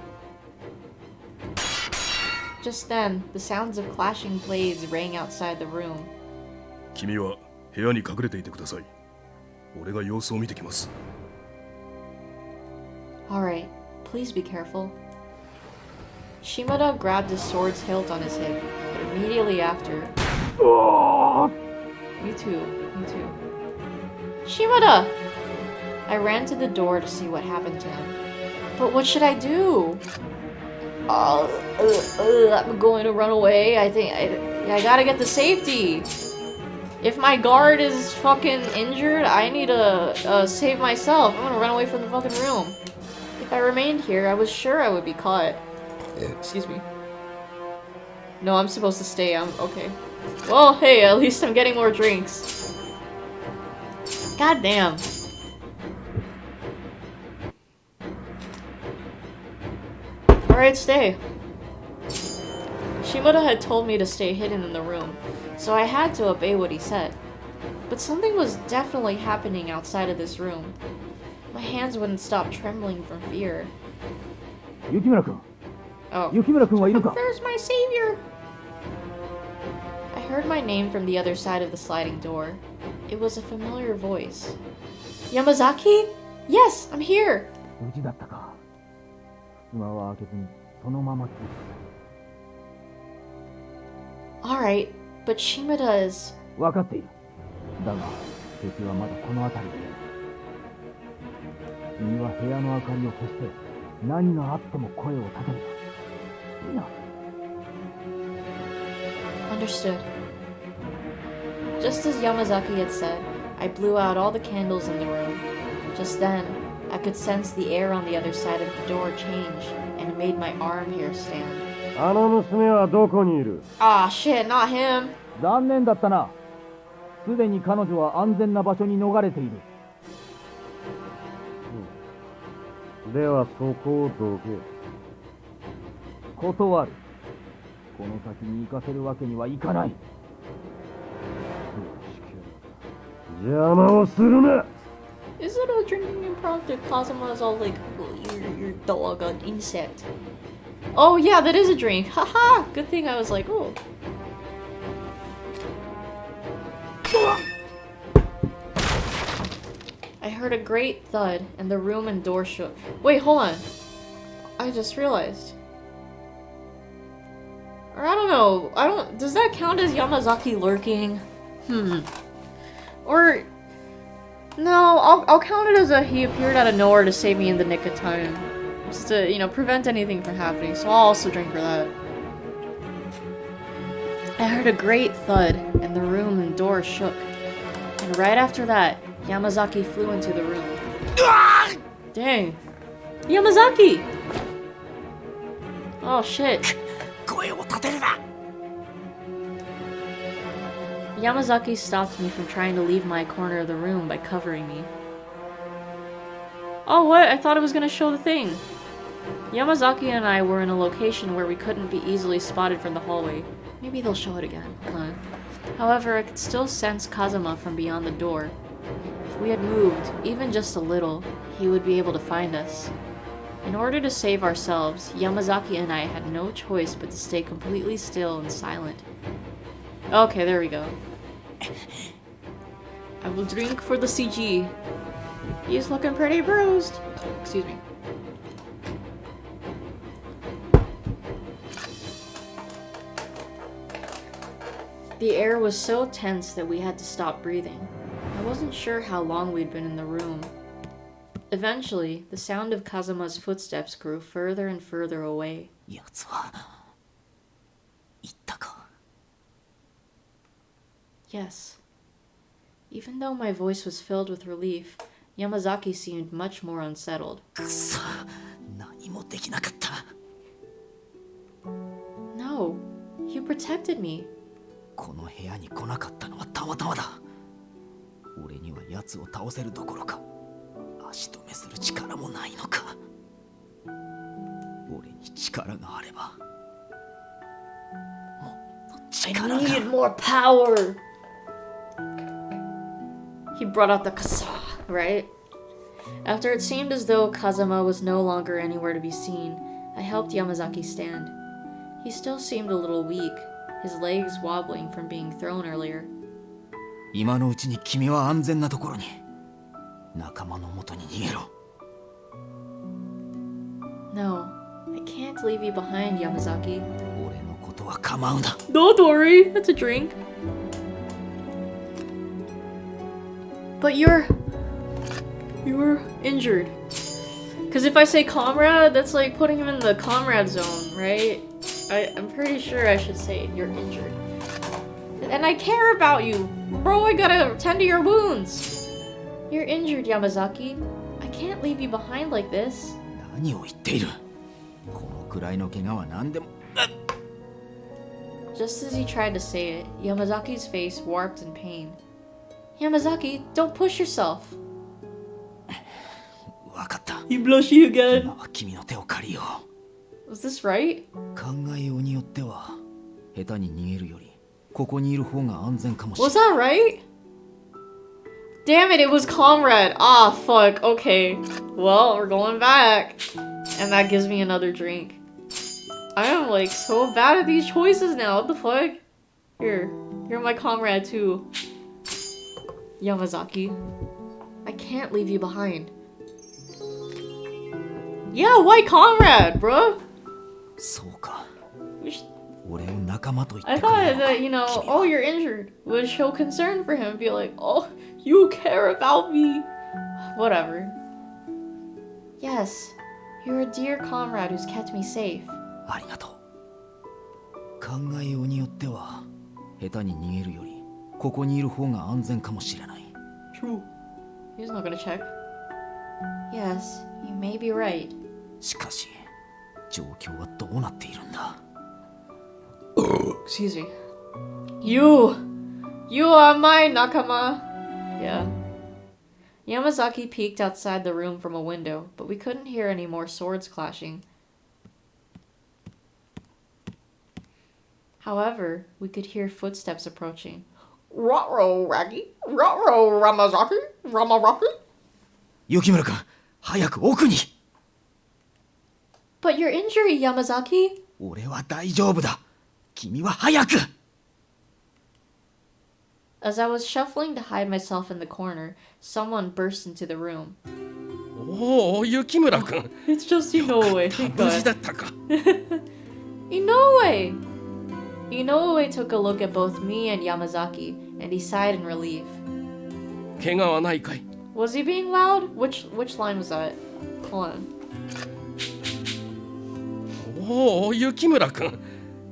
Just then, the sounds of clashing blades rang outside the room. 君は部屋に隠れていてください。俺が様子を見てきます。 Alright, please be careful. Shimada grabbed his sword's hilt on his hip, but immediately after... Me too, me too. Shimada! I ran to the door to see what happened to him. But what should I do? I'm going to run away. I think I gotta get to safety. If my guard is fucking injured, I need to save myself. I'm gonna run away from the fucking room. If I remained here, I was sure I would be caught. Excuse me. No, I'm supposed to stay. I'm okay. Well, hey, at least I'm getting more drinks. God damn. Alright, stay. Shimada had told me to stay hidden in the room, so I had to obey what he said. But something was definitely happening outside of this room. My hands wouldn't stop trembling from fear. Yukimura-kun. Oh. Yukimura-kun wa iru ka? There's my savior! I heard my name from the other side of the sliding door. It was a familiar voice. Yamazaki? Yes, I'm here! 無事だったか。襖は開けずにそのまま来てください。 Alright, but Shimada is... 分かっている。だが、敵はまだこの辺りにいる。君は部屋の明かりを消して、何があっても声を立てる。いいな。 Understood. Just as Yamazaki had said, I blew out all the candles in the room. Just then, I could sense the air on the other side of the door change, and it made my arm hair stand. あの娘はどこにいる? Ah, shit, not him. 残念だったな。すでに彼女は安全な場所に逃れている。ではそこをどけ。断る。この先に行かせるわけにはいかない。邪魔をするな。 Is it a drinking impromptu? Kazuma is all like, your dog, an insect. Oh yeah, that is a drink. Haha! Good thing I was like, oh. I heard a great thud, and the room and door shook. Wait, hold on. I just realized. Or I don't know. Does that count as Yamazaki lurking? Or no, I'll count it as he appeared out of nowhere to save me in the nick of time. Just to, you know, prevent anything from happening. So I'll also drink for that. I heard a great thud, and the room and door shook. And right after that, Yamazaki flew into the room. Dang. Yamazaki! Oh shit. Yamazaki stopped me from trying to leave my corner of the room by covering me. Oh, what? I thought it was gonna show the thing. Yamazaki and I were in a location where we couldn't be easily spotted from the hallway. Maybe they'll show it again. However, I could still sense Kazuma from beyond the door. If we had moved, even just a little, he would be able to find us. In order to save ourselves, Yamazaki and I had no choice but to stay completely still and silent. Okay, there we go. I will drink for the CG. He's looking pretty bruised. Excuse me. The air was so tense that we had to stop breathing. I wasn't sure how long we'd been in the room. Eventually, the sound of Kazuma's footsteps grew further and further away. やつは行ったか。 Yes. Even though my voice was filled with relief, Yamazaki seemed much more unsettled. くそ、何もできなかった。 No, you protected me. この部屋に来なかったのはたまたまだ。俺には奴を倒せるどころか、足止めする力もないのか。俺に力があれば、もっと I 力が。 needed more power. He brought out the kasa, right? After it seemed as though Kazuma was no longer anywhere to be seen, I helped Yamazaki stand. He still seemed a little weak, his legs wobbling from being thrown earlier. 今のうちに君は安全なところに、仲間のもとに逃げろ。 No, I can't leave you behind, Yamazaki. 俺のことは構うな。 Don't worry, that's a drink. But you're injured. Because if I say comrade, that's like putting him in the comrade zone, right? I'm pretty sure I should say you're injured. And I care about you. Bro, I gotta tend to your wounds. You're injured, Yamazaki. I can't leave you behind like this. 何を言っている。このくらいの怪我は何でも。 Just as he tried to say it, Yamazaki's face warped in pain. Yamazaki, don't push yourself. わかった。 He blushy again. 今は君の手を借りよ Was this right? う。考えようによっては、下手に逃げるより、ここにいる方が安全かもしれ Was ない。 that right? Damn it, it was comrade. Ah, fuck. Okay. Well, we're going back. And that gives me another drink. I am like so bad at these choices now. What the fuck? Here. You're my comrade too. Yamazaki. I can't leave you behind. Yeah, why comrade, bro? そうか。 We should- 俺を仲間と言っ I てくれ thought るのか that, you know, oh, you're injured would show concern for him. Be like, oh, you care about me. Whatever. Yes, you're a dear comrade who's kept me safe. ありがとう。考えようによっては、下手に逃げるより、ここにいる方が安全かもしれない。 True. He's not gonna check. Yes, you may be right. しかし、状況はどうなっているんだ。 Excuse me. You are my nakama. Yeah. Yamazaki peeked outside the room from a window, but we couldn't hear any more swords clashing. However, we could hear footsteps approaching. Ruh-roh, Raggy. Ruh-roh, Ramazaki. Ramaraki. 雪村君、早く奥に。 But your injury, Yamazaki. 俺は大丈夫だ。君は早く。 As I was shuffling to hide myself in the corner, someone burst into the room. おお、雪村君。 It's just Inoue. 無事だったか。 Inoue! Inoue took a look at both me and Yamazaki, and he sighed in relief. 怪我はないかい。 Was he being loud? Which line was that? Hold on. おお、雪村君。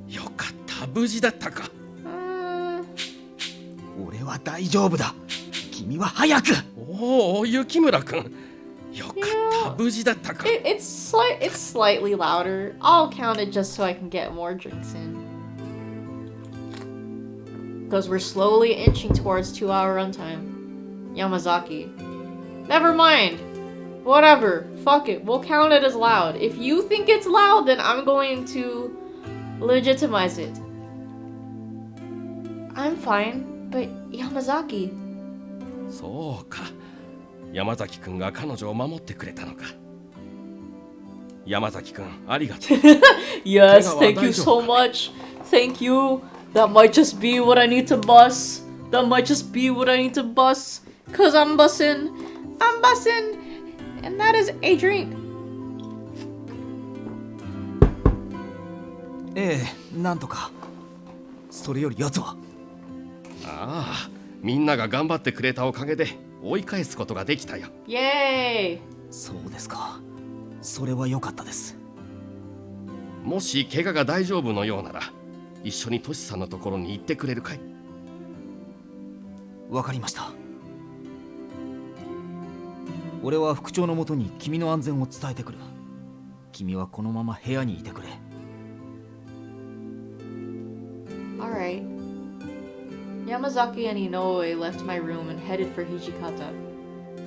よかった、無事だったか。俺は大丈夫だ。君は早く。おお、雪村君。よかった、無事だったか。It's slightly louder. I'll count it just so I can get more drinks in. Because we're slowly inching towards 2-hour runtime. Yamazaki. Never mind. Whatever. Fuck it. We'll count it as loud. If you think it's loud, then I'm going to legitimize it. I'm fine, but Yamazaki. そうか。山崎君が彼女を守ってくれたのか。山崎君、ありがとう。Yes, thank you so much. Thank you. That might just be what I need to bust. That might just be what I need to bust. Cause I'm bussin'. I'm bussin'. And that is a drink. ええ、なんとか。それより奴は。ああ、みんなが頑張ってくれたおかげで追い返すことができたよ。イエーイ。そうですか。それは良かったです。もし怪我が大丈夫のようなら一緒にトシさんのところに行ってくれるかい？わかりました。俺は副長のもとに君の安全を伝えてくる。君はこのまま部屋にいてくれ。Alright. Yamazaki and Inoue left my room and headed for Hijikata.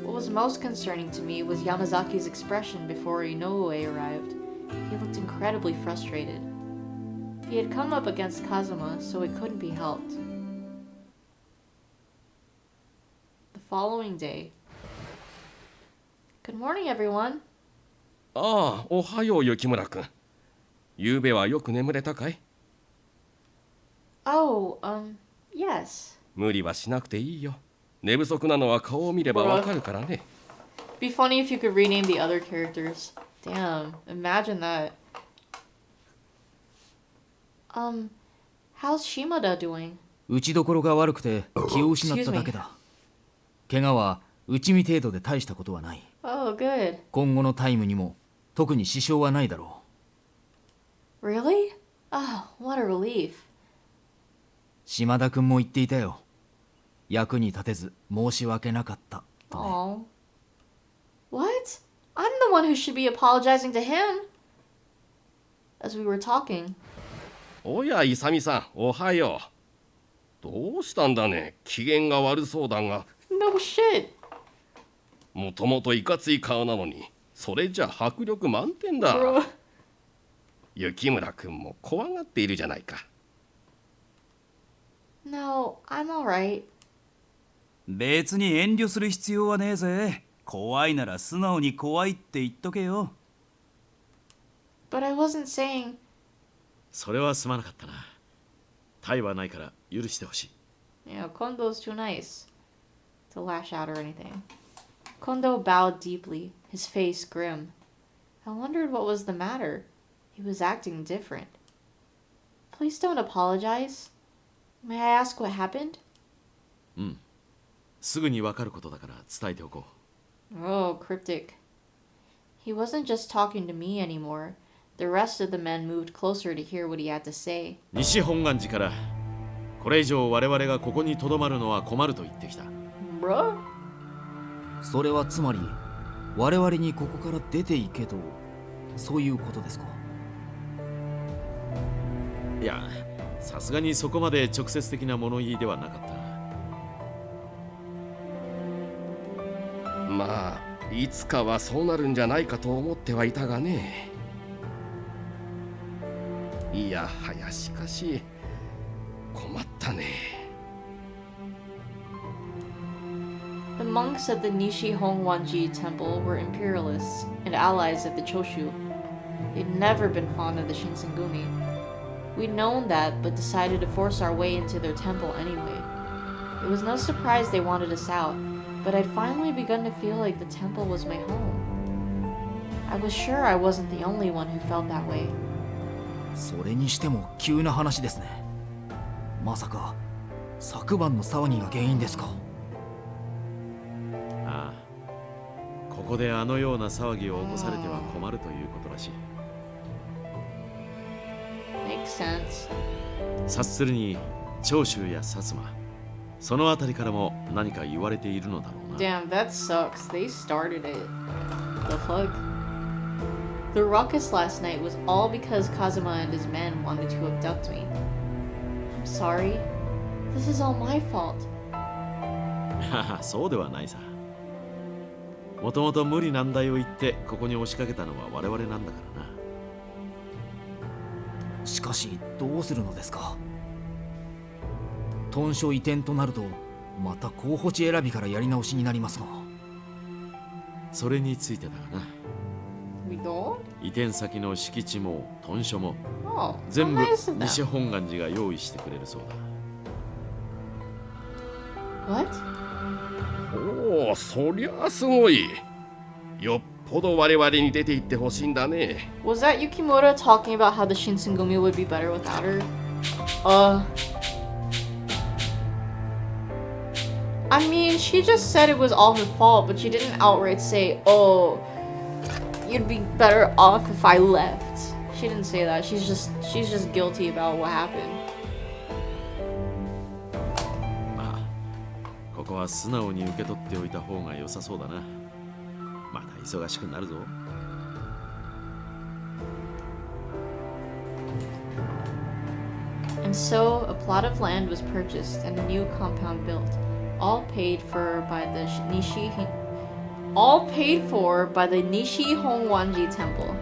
What was most concerning to me was Yamazaki's expression before Inoue arrived. He looked incredibly frustrated. He had come up against Kazuma, so it couldn't be helped. The following day. Good morning, everyone. ああ、おはよう雪村くん。ゆうべはよく眠れたかい？ Oh, yes. 無理はしなくていいよ。寝不足なのは顔を見ればわかるからね。Be funny if you could rename the other characters. Damn, imagine that. How's Shimada doing? 打ちどころが悪くて気を失っただけだ。怪我は内身程度で大したことはない。Oh, good. 今後のタイムにも特に支障はないだろう。Really? Oh, what a relief. 島田くんも言っていたよ。役に立てず申し訳なかったとね。Oh. What? I'm the one who should be apologizing to him. As we were talking. おや、イサミさん、おはよう。どうしたんだね。機嫌が悪そうだが。No shit. もともといかつい顔なのに、それじゃ迫力満点だ。雪村くんも怖がっているじゃないか。No, I'm alright. 別に遠慮する必要はねえぜ。怖いなら素直に怖いって言っとけよ。But I wasn't saying. それはすまなかったな。タイはないから許してほしい。You know, Kondo's too nice to lash out or anything. Kondo bowed deeply, his face grim. I wondered what was the matter. He was acting different. Please don't apologize. May I ask what happened? うん。すぐにわかることだから伝えておこう。Oh, cryptic. He wasn't just talking to me anymore. The rest of the men moved closer to hear what he had to say. 西本願寺からこれ以上我々がここに留まるのは困ると言ってきた。Bruh? それはつまり我々にここから出ていけとそういうことですか？いや、さすがにそこまで直接的な物言いではなかった。まあ、いつかはそうなるんじゃないかと思ってはいたがね。いやはやしかし困ったね。The monks at the Nishi Hongwanji temple were imperialists and allies of the Choshu. They'd never been fond of the Shinsengumi. We'd known that, but decided to force our way into their temple anyway. It was no surprise they wanted us out, but I'd finally begun to feel like the temple was my home. I was sure I wasn't the only one who felt that way. それにしても急な話ですね。まさか昨晩の騒ぎが原因ですか？ああ、ここであのような騒ぎを起こされては困るということらしい。Makes sense. 察するに長州や薩摩、そのあたりからも何か言われているのだろうな。Damn, that sucks. They started it. The fuck? The ruckus last night was all because Kazuma and his men wanted to abduct me. I'm sorry. This is all my fault. そうではないさ。もともと無理難題を言ってここに押しかけたのは我々なんだからな。しかしどうするのですか？屯所移転となるとまた候補地選びからやり直しになりますが。それについてだがな。移転先の敷地も屯所も全部西本願寺が用意してくれるそうだ。What? おお、そりゃすごい。よっぽど我々に出て行ってほしいんだね。Was that Yukimura talking about how the Shinsengumi would be better without her? I mean, she just said it was all her fault, but she didn't outright say, oh, you'd be better off if I left. She didn't say that. She's just guilty about what happened. まあ、ここは素直に受け取っておいた方が良さそうだな。また忙しくなるぞ。And so, a plot of land was purchased and a new compound built, all paid for by the Nishi Hongwanji Temple.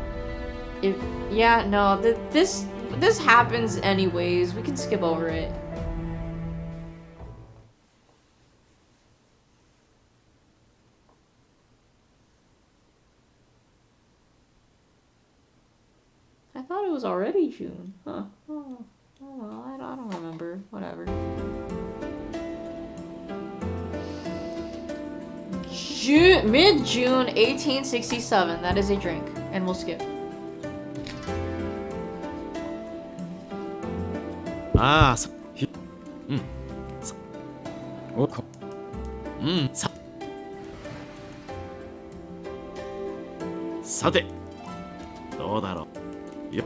Yeah, no, this happens anyways. We can skip over it. I thought it was already June. Huh. Oh, well, I don't remember. Whatever. Mid-June 1867. That is a drink. And we'll skip. ああ、さて、どうだろう。よっ、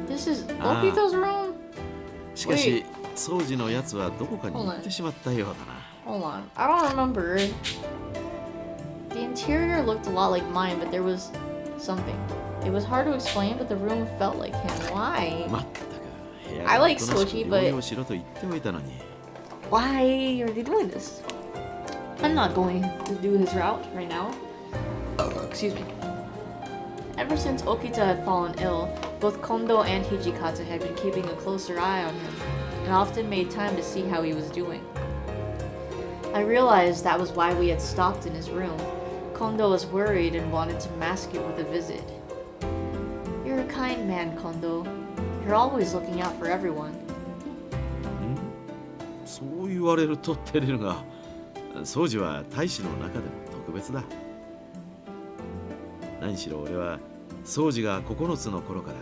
This is Okito's room? しかし、掃除のやつはどこかに行ってしまったようだな。Hold on. I don't remember. The interior looked a lot like mine, but there was something. It was hard to explain, but the room felt like him. Why? まったく、部屋 I が like おとなしく Sochi, 療養 but しろと言っておいたのに。 why are they doing this? I'm not going to do his route right now. Excuse me. Ever since Okita had fallen ill, both Kondo and Hijikata had been keeping a closer eye on him, and often made time to see how he was doing. I realized that was why we had stopped in his room. Kondo was worried and wanted to mask it with a visit. You're a kind man, Kondo. You're always looking out for everyone. そう言われると照れるが、掃除は大使の中でも特別だ。何しろ俺は掃除が9つの頃から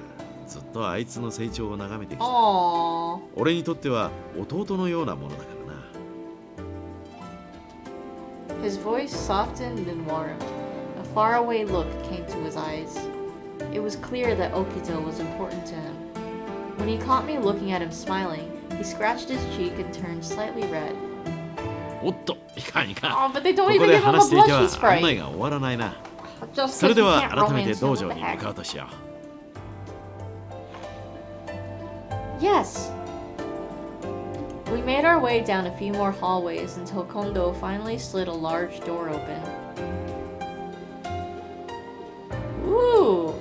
ずっとあいつの成長を眺めてきた。俺にとっては弟のようなものだからな。 His voice softened and warmed. A faraway look came to his eyes. It was clear that Okito was important to him. When he caught me looking at him smiling, he scratched his cheek and turned slightly red. おっと、いかんいかん。 Oh, but they don't こ even こで give him a 話していては blushy 案 sprite. 内が終わらないな。 Just そ 'cause れで you は can't 改めて romance 道 him, 場 what に the 向 heck? かうとしよう。 Yes. We made our way down a few more hallways until Kondo finally slid a large door open. Ooh!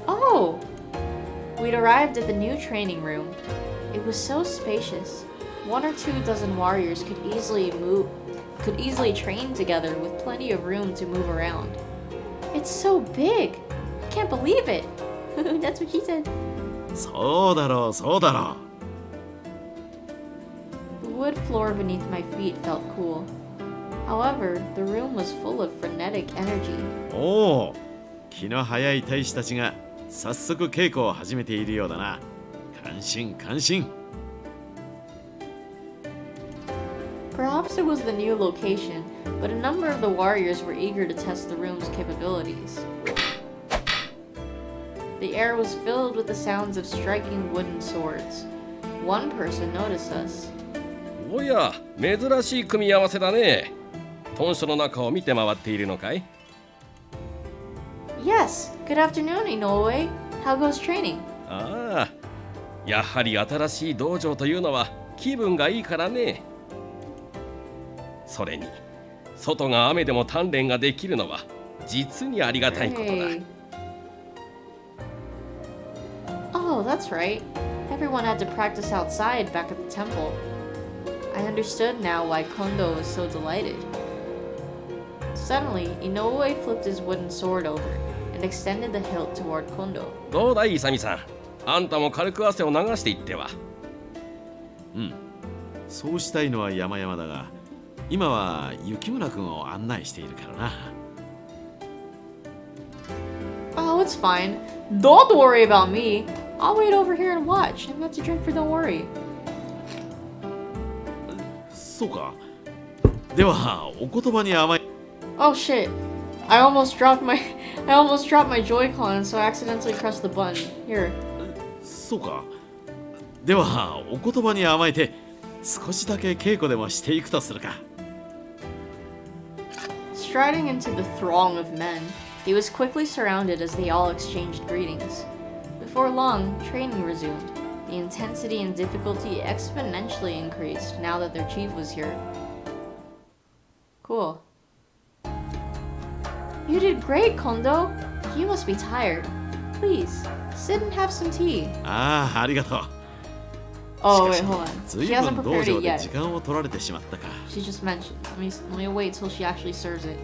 Oh! We'd arrived at the new training room. It was so spacious. 1 or 2 dozen warriors could easily train together with plenty of room to move around. It's so big! I can't believe it! That's what she said. そうだろう、そうだろ The wood floor beneath my feet felt cool. However, the room was full of frenetic energy. う。おお、気の早い大使たちが早速稽古を始めているようだな。感心感心。 Perhaps it was the new location, but a number of the warriors were eager to test the room's capabilities. The air was filled with the sounds of striking wooden swords. One person noticed us. おや、珍しい組み合わせだね。豚書の中を見て回っているのかい？ Yes, good afternoon, Inoue. How goes training? ああ、やはり新しい道場というのは気分がいいからね。それに、外が雨でも鍛錬ができるのは実にありがたいことだ。Hey. Oh, that's right. Everyone had to practice outside back at the temple. I understood now why Kondo was so delighted. Suddenly, Inoue flipped his wooden sword over, and and extended the hilt toward Kondo. どうだい、イサミさん。あんたも軽く汗を流していっては。そうしたいのは山々だが、今は雪村君を案内しているからな。Oh, it's fine. Don't worry about me. I'll wait over here and watch. I'm not to drink for don't worry. そうか。ではお言葉に甘い。Oh shit. I almost dropped my Joy-Con, so I accidentally pressed the button. Here. そうか。ではお言葉に甘えて少しだけ稽古でもしていくとするか。Striding into the throng of men, he was quickly surrounded as they all exchanged greetings. Before long, training resumed. The intensity and difficulty exponentially increased now that their chief was here. Cool. You did great, Kondo. You must be tired. Please, sit and have some tea. ああ、ありがとう。Oh, wait, hold on. ずい She ぶ hasn't ん道 prepared 場 it で yet. 時間を取られてしまったか。She just mentioned. Let me wait till she actually serves it.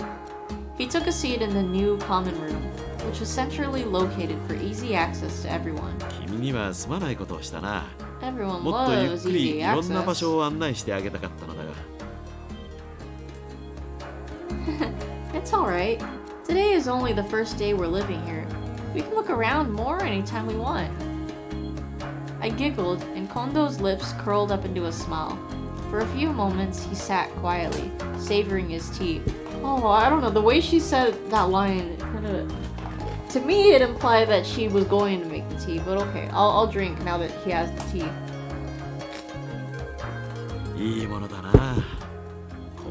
He took a seat in the new common room, which was centrally located for easy access to everyone. 君にはすまないことをしたな。 Everyone もっとゆっ loves くり easy いろんな場 access. 所を案内してあげたかったのだが。It's alright. Today is only the first day we're living here. We can look around more anytime we want. I giggled, and Kondo's lips curled up into a smile. For a few moments, he sat quietly, savoring his tea. Oh, I don't know. The way she said that line, to me, it implied that she was going to make the tea. But okay, I'll drink now that he has the tea. いいものだな。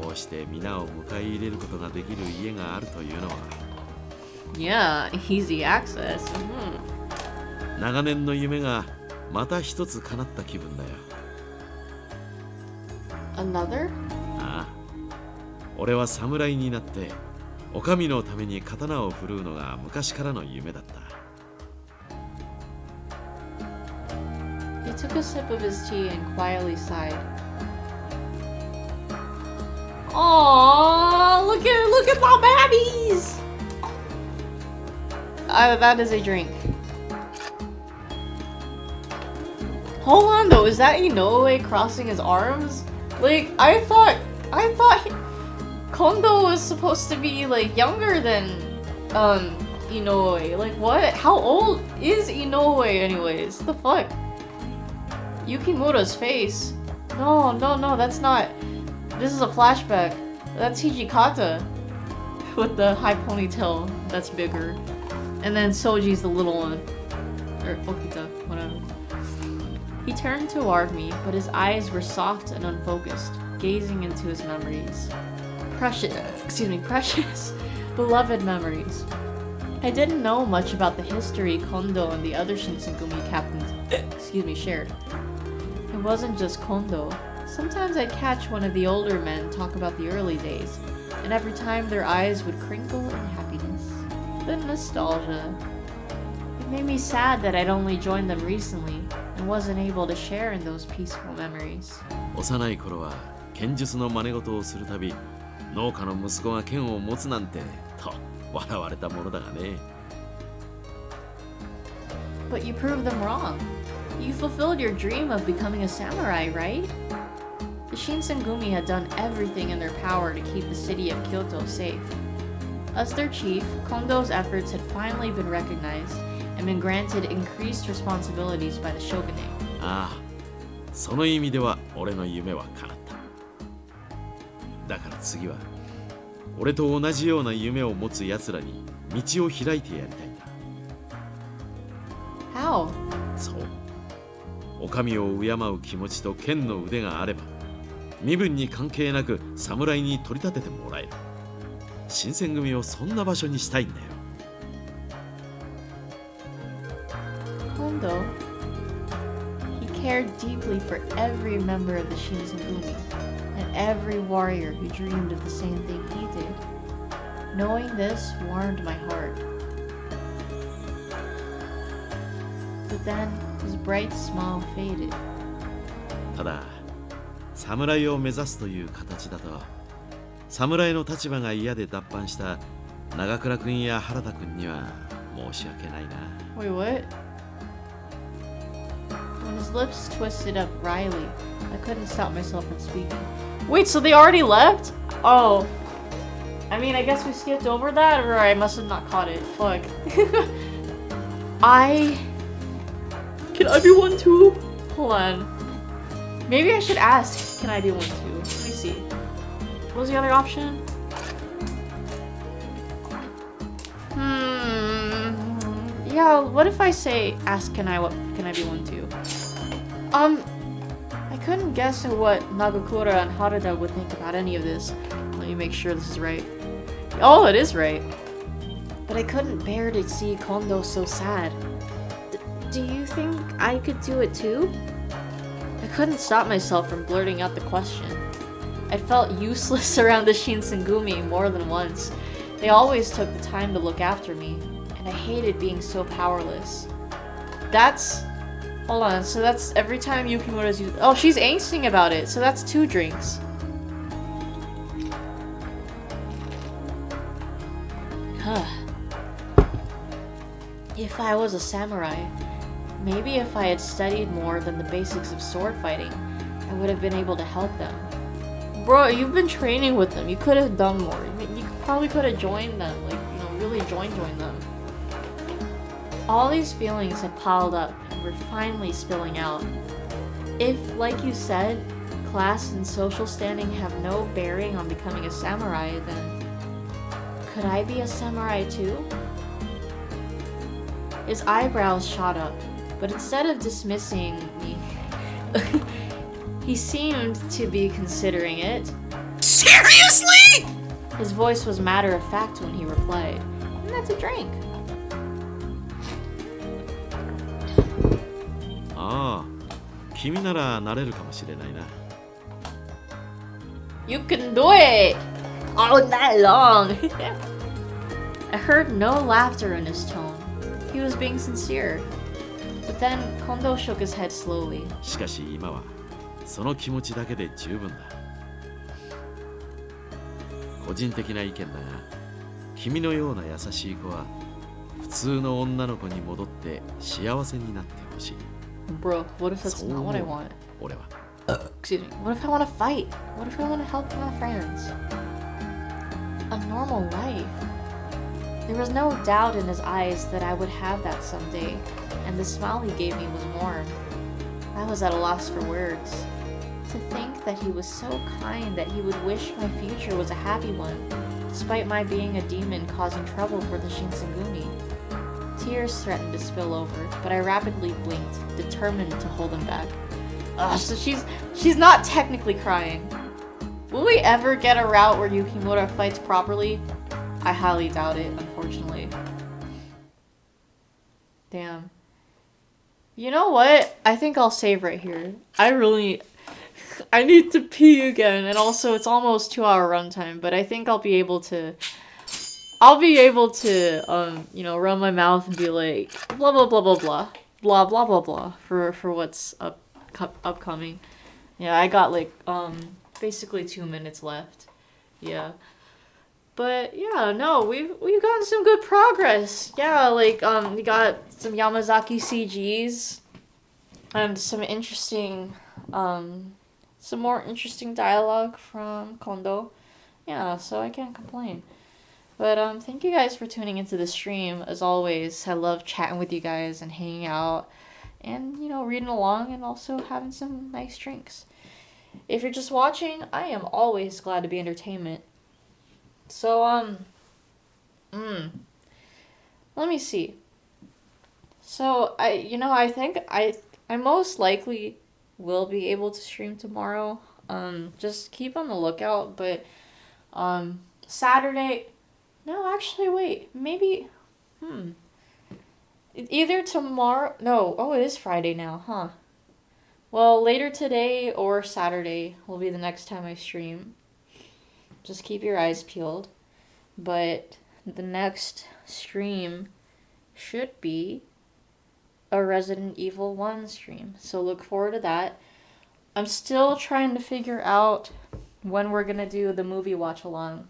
こうして皆を迎え入れることができる家があるというのは。Yeah, easy access. 長年の夢がまた一つ叶った気分だよ。Another? ああ、俺は侍になってお上のために刀を振るうのが昔からの夢だった。He took a sip of his tea and quietly sighed. Aww, look at my babies! That is a drink. Hold on though, is that Inoue crossing his arms? Like, I thought Kondo was supposed to be like younger than Inoue. Like what? How old is Inoue anyways? The fuck? Yukimura's face. No, that's not. This is a flashback. That's Hijikata with the high ponytail that's bigger. And then Soji's the little one. Or Okita, whatever. He turned toward me, but his eyes were soft and unfocused, gazing into his memories. Precious, beloved memories. I didn't know much about the history Kondo and the other Shinsengumi captains, shared. It wasn't just Kondo. Sometimes I'd catch one of the older men talk about the early days, and every time their eyes would crinkle in happiness. The nostalgia. It made me sad that I'd only joined them recently, and wasn't able to share in those peaceful memories. 幼い頃は剣術の真似事をするたび、農家の息子が剣を持つなんてと笑われたものだがね。But you proved them wrong. You fulfilled your dream of becoming a samurai, right? The Shinsengumi had done everything in their power to keep the city of Kyoto safe. As their chief, Kondo's efforts had finally been recognized and been granted increased responsibilities by the shogunate. ああ、その意味では俺の夢は叶った。だから次は俺と同じような夢を持つ奴らに道を開いてやりたいんだ。How? そう。お上を敬う気持ちと剣の腕があれば、身分に関係なく侍に取り立ててもらえる。新選組をそんな場所にしたいんだよ。Kondo, he cared deeply for every member of the Shinsengumi and every warrior who dreamed of the same thing he did. Knowing this warmed my heart. But then his bright smile faded. ただ、侍を目指すという形だと、侍の立場が嫌で脱藩した長倉君や原田君には申し訳ないな。 Wait, what? When his lips twisted up wryly, I couldn't stop myself from speaking. Wait, so they already left? Oh. I mean, I guess we skipped over that, or I must have not caught it. Fuck. Can I be one too? Hold on. Maybe I should ask, can I be one too? Let me see. What was the other option? Yeah, what if I say, ask can I be one too? I couldn't guess at what Nagakura and Harada would think about any of this. Let me make sure this is right. Oh, it is right. But I couldn't bear to see Kondo so sad. Do you think I could do it too? I couldn't stop myself from blurting out the question. I felt useless around the Shinsengumi more than once. They always took the time to look after me, and I hated being so powerless. Hold on, so that's every time Yukimura's used. Oh, she's angsting about it, so that's 2 drinks. If I was a samurai, maybe if I had studied more than the basics of sword fighting, I would have been able to help them. Bro, you've been training with them. You could have done more. You probably could have joined them, like, you know, really join them. All these feelings had piled up and were finally spilling out. If, like you said, class and social standing have no bearing on becoming a samurai, then could I be a samurai too? His eyebrows shot up, but instead of dismissing me, he seemed to be considering it. Seriously? His voice was matter-of-fact when he replied, and that's a drink. Ah, 君ならなれるかもしれないな。 You can do it! All night long! I heard no laughter in his tone. He was being sincere. But then, Kondo shook his head slowly. しかし今はその気持ちだけで十分だ。個人的な意見だが、君のような優しい子は普通の女の子に戻って幸せになってほしい。 Bro, what if that's not what I want? 俺は。 Excuse me. What if I want to fight? What if I want to help my friends? A normal life. There was no doubt in his eyes that I would have that someday, and the smile he gave me was warm. I was at a loss for words. To think that he was so kind that he would wish my future was a happy one, despite my being a demon causing trouble for the Shinsengumi. Tears threatened to spill over, but I rapidly blinked, determined to hold them back. Ugh, so she's not technically crying. Will we ever get a route where Yukimura fights properly? I highly doubt it, unfortunately. Damn. You know what? I think I'll save right here. I need to pee again, and also it's almost 2-hour runtime, but I think I'll be able to, you know, run my mouth and be like, blah, blah, blah, blah, blah, blah, blah, blah, blah, for what's upcoming. Yeah, I got like, basically 2 minutes left. Yeah. But yeah, no, we've gotten some good progress. Yeah, like we got some Yamazaki CGs and some more interesting dialogue from Kondo. Yeah, so I can't complain. But thank you guys for tuning into the stream. As always, I love chatting with you guys and hanging out and, you know, reading along and also having some nice drinks. If you're just watching, I am always glad to be entertainment. So, let me see. So, I think I most likely will be able to stream tomorrow. Just keep on the lookout, but, Saturday, no, actually, wait, maybe, either tomorrow, no, oh, it is Friday now, huh? Well, later today or Saturday will be the next time I stream. Just keep your eyes peeled. But the next stream should be a Resident Evil 1 stream. So look forward to that. I'm still trying to figure out when we're going to do the movie watch along.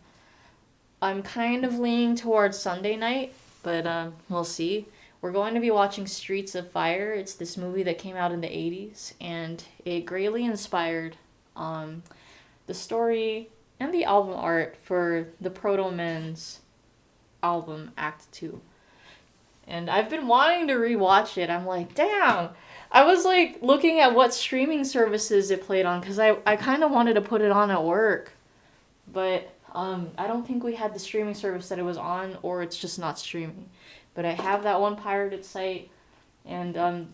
I'm kind of leaning towards Sunday night, but we'll see. We're going to be watching Streets of Fire. It's this movie that came out in the 80s, and it greatly inspired the story and the album art for the Proto Men's album Act 2. And I've been wanting to rewatch it. I'm like, damn. I was like looking at what streaming services it played on because I kind of wanted to put it on at work. But I don't think we had the streaming service that it was on, or it's just not streaming. But I have that one pirated site, and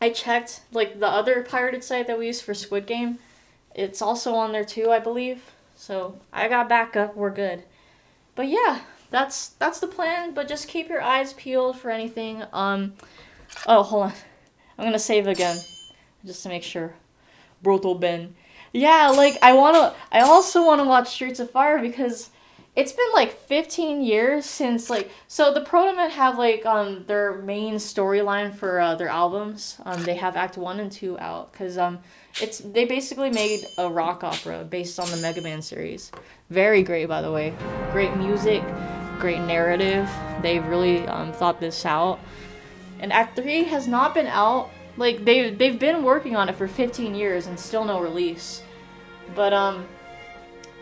I checked like the other pirated site that we use for Squid Game. It's also on there too, I believe. So I got backup. We're good. But yeah, that's the plan. But just keep your eyes peeled for anything. Oh, hold on. I'm gonna save again, just to make sure. Broto Ben. Yeah, like I also wanna watch Streets of Fire because it's been like 15 years since so the Proto Men have their main storyline for their albums. They have Act 1 and 2 out because they basically made a rock opera based on the Mega Man series. Very great, by the way. Great music, great narrative. They really thought this out. And Act 3 has not been out. Like they've been working on it for 15 years and still no release. But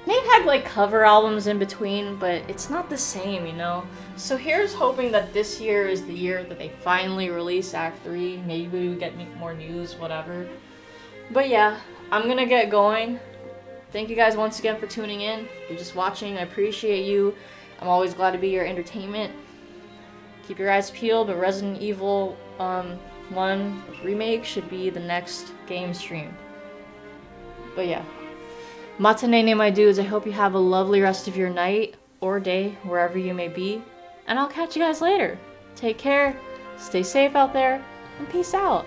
they've had cover albums in between, but it's not the same, you know? So here's hoping that this year is the year that they finally release Act 3. Maybe we get more news, whatever. But yeah, I'm gonna get going. Thank you guys once again for tuning in. If you're just watching, I appreciate you. I'm always glad to be your entertainment. Keep your eyes peeled, but Resident Evil 1 Remake should be the next game stream. But yeah. Matanene, my dudes, I hope you have a lovely rest of your night or day, wherever you may be. And I'll catch you guys later. Take care, stay safe out there, and peace out.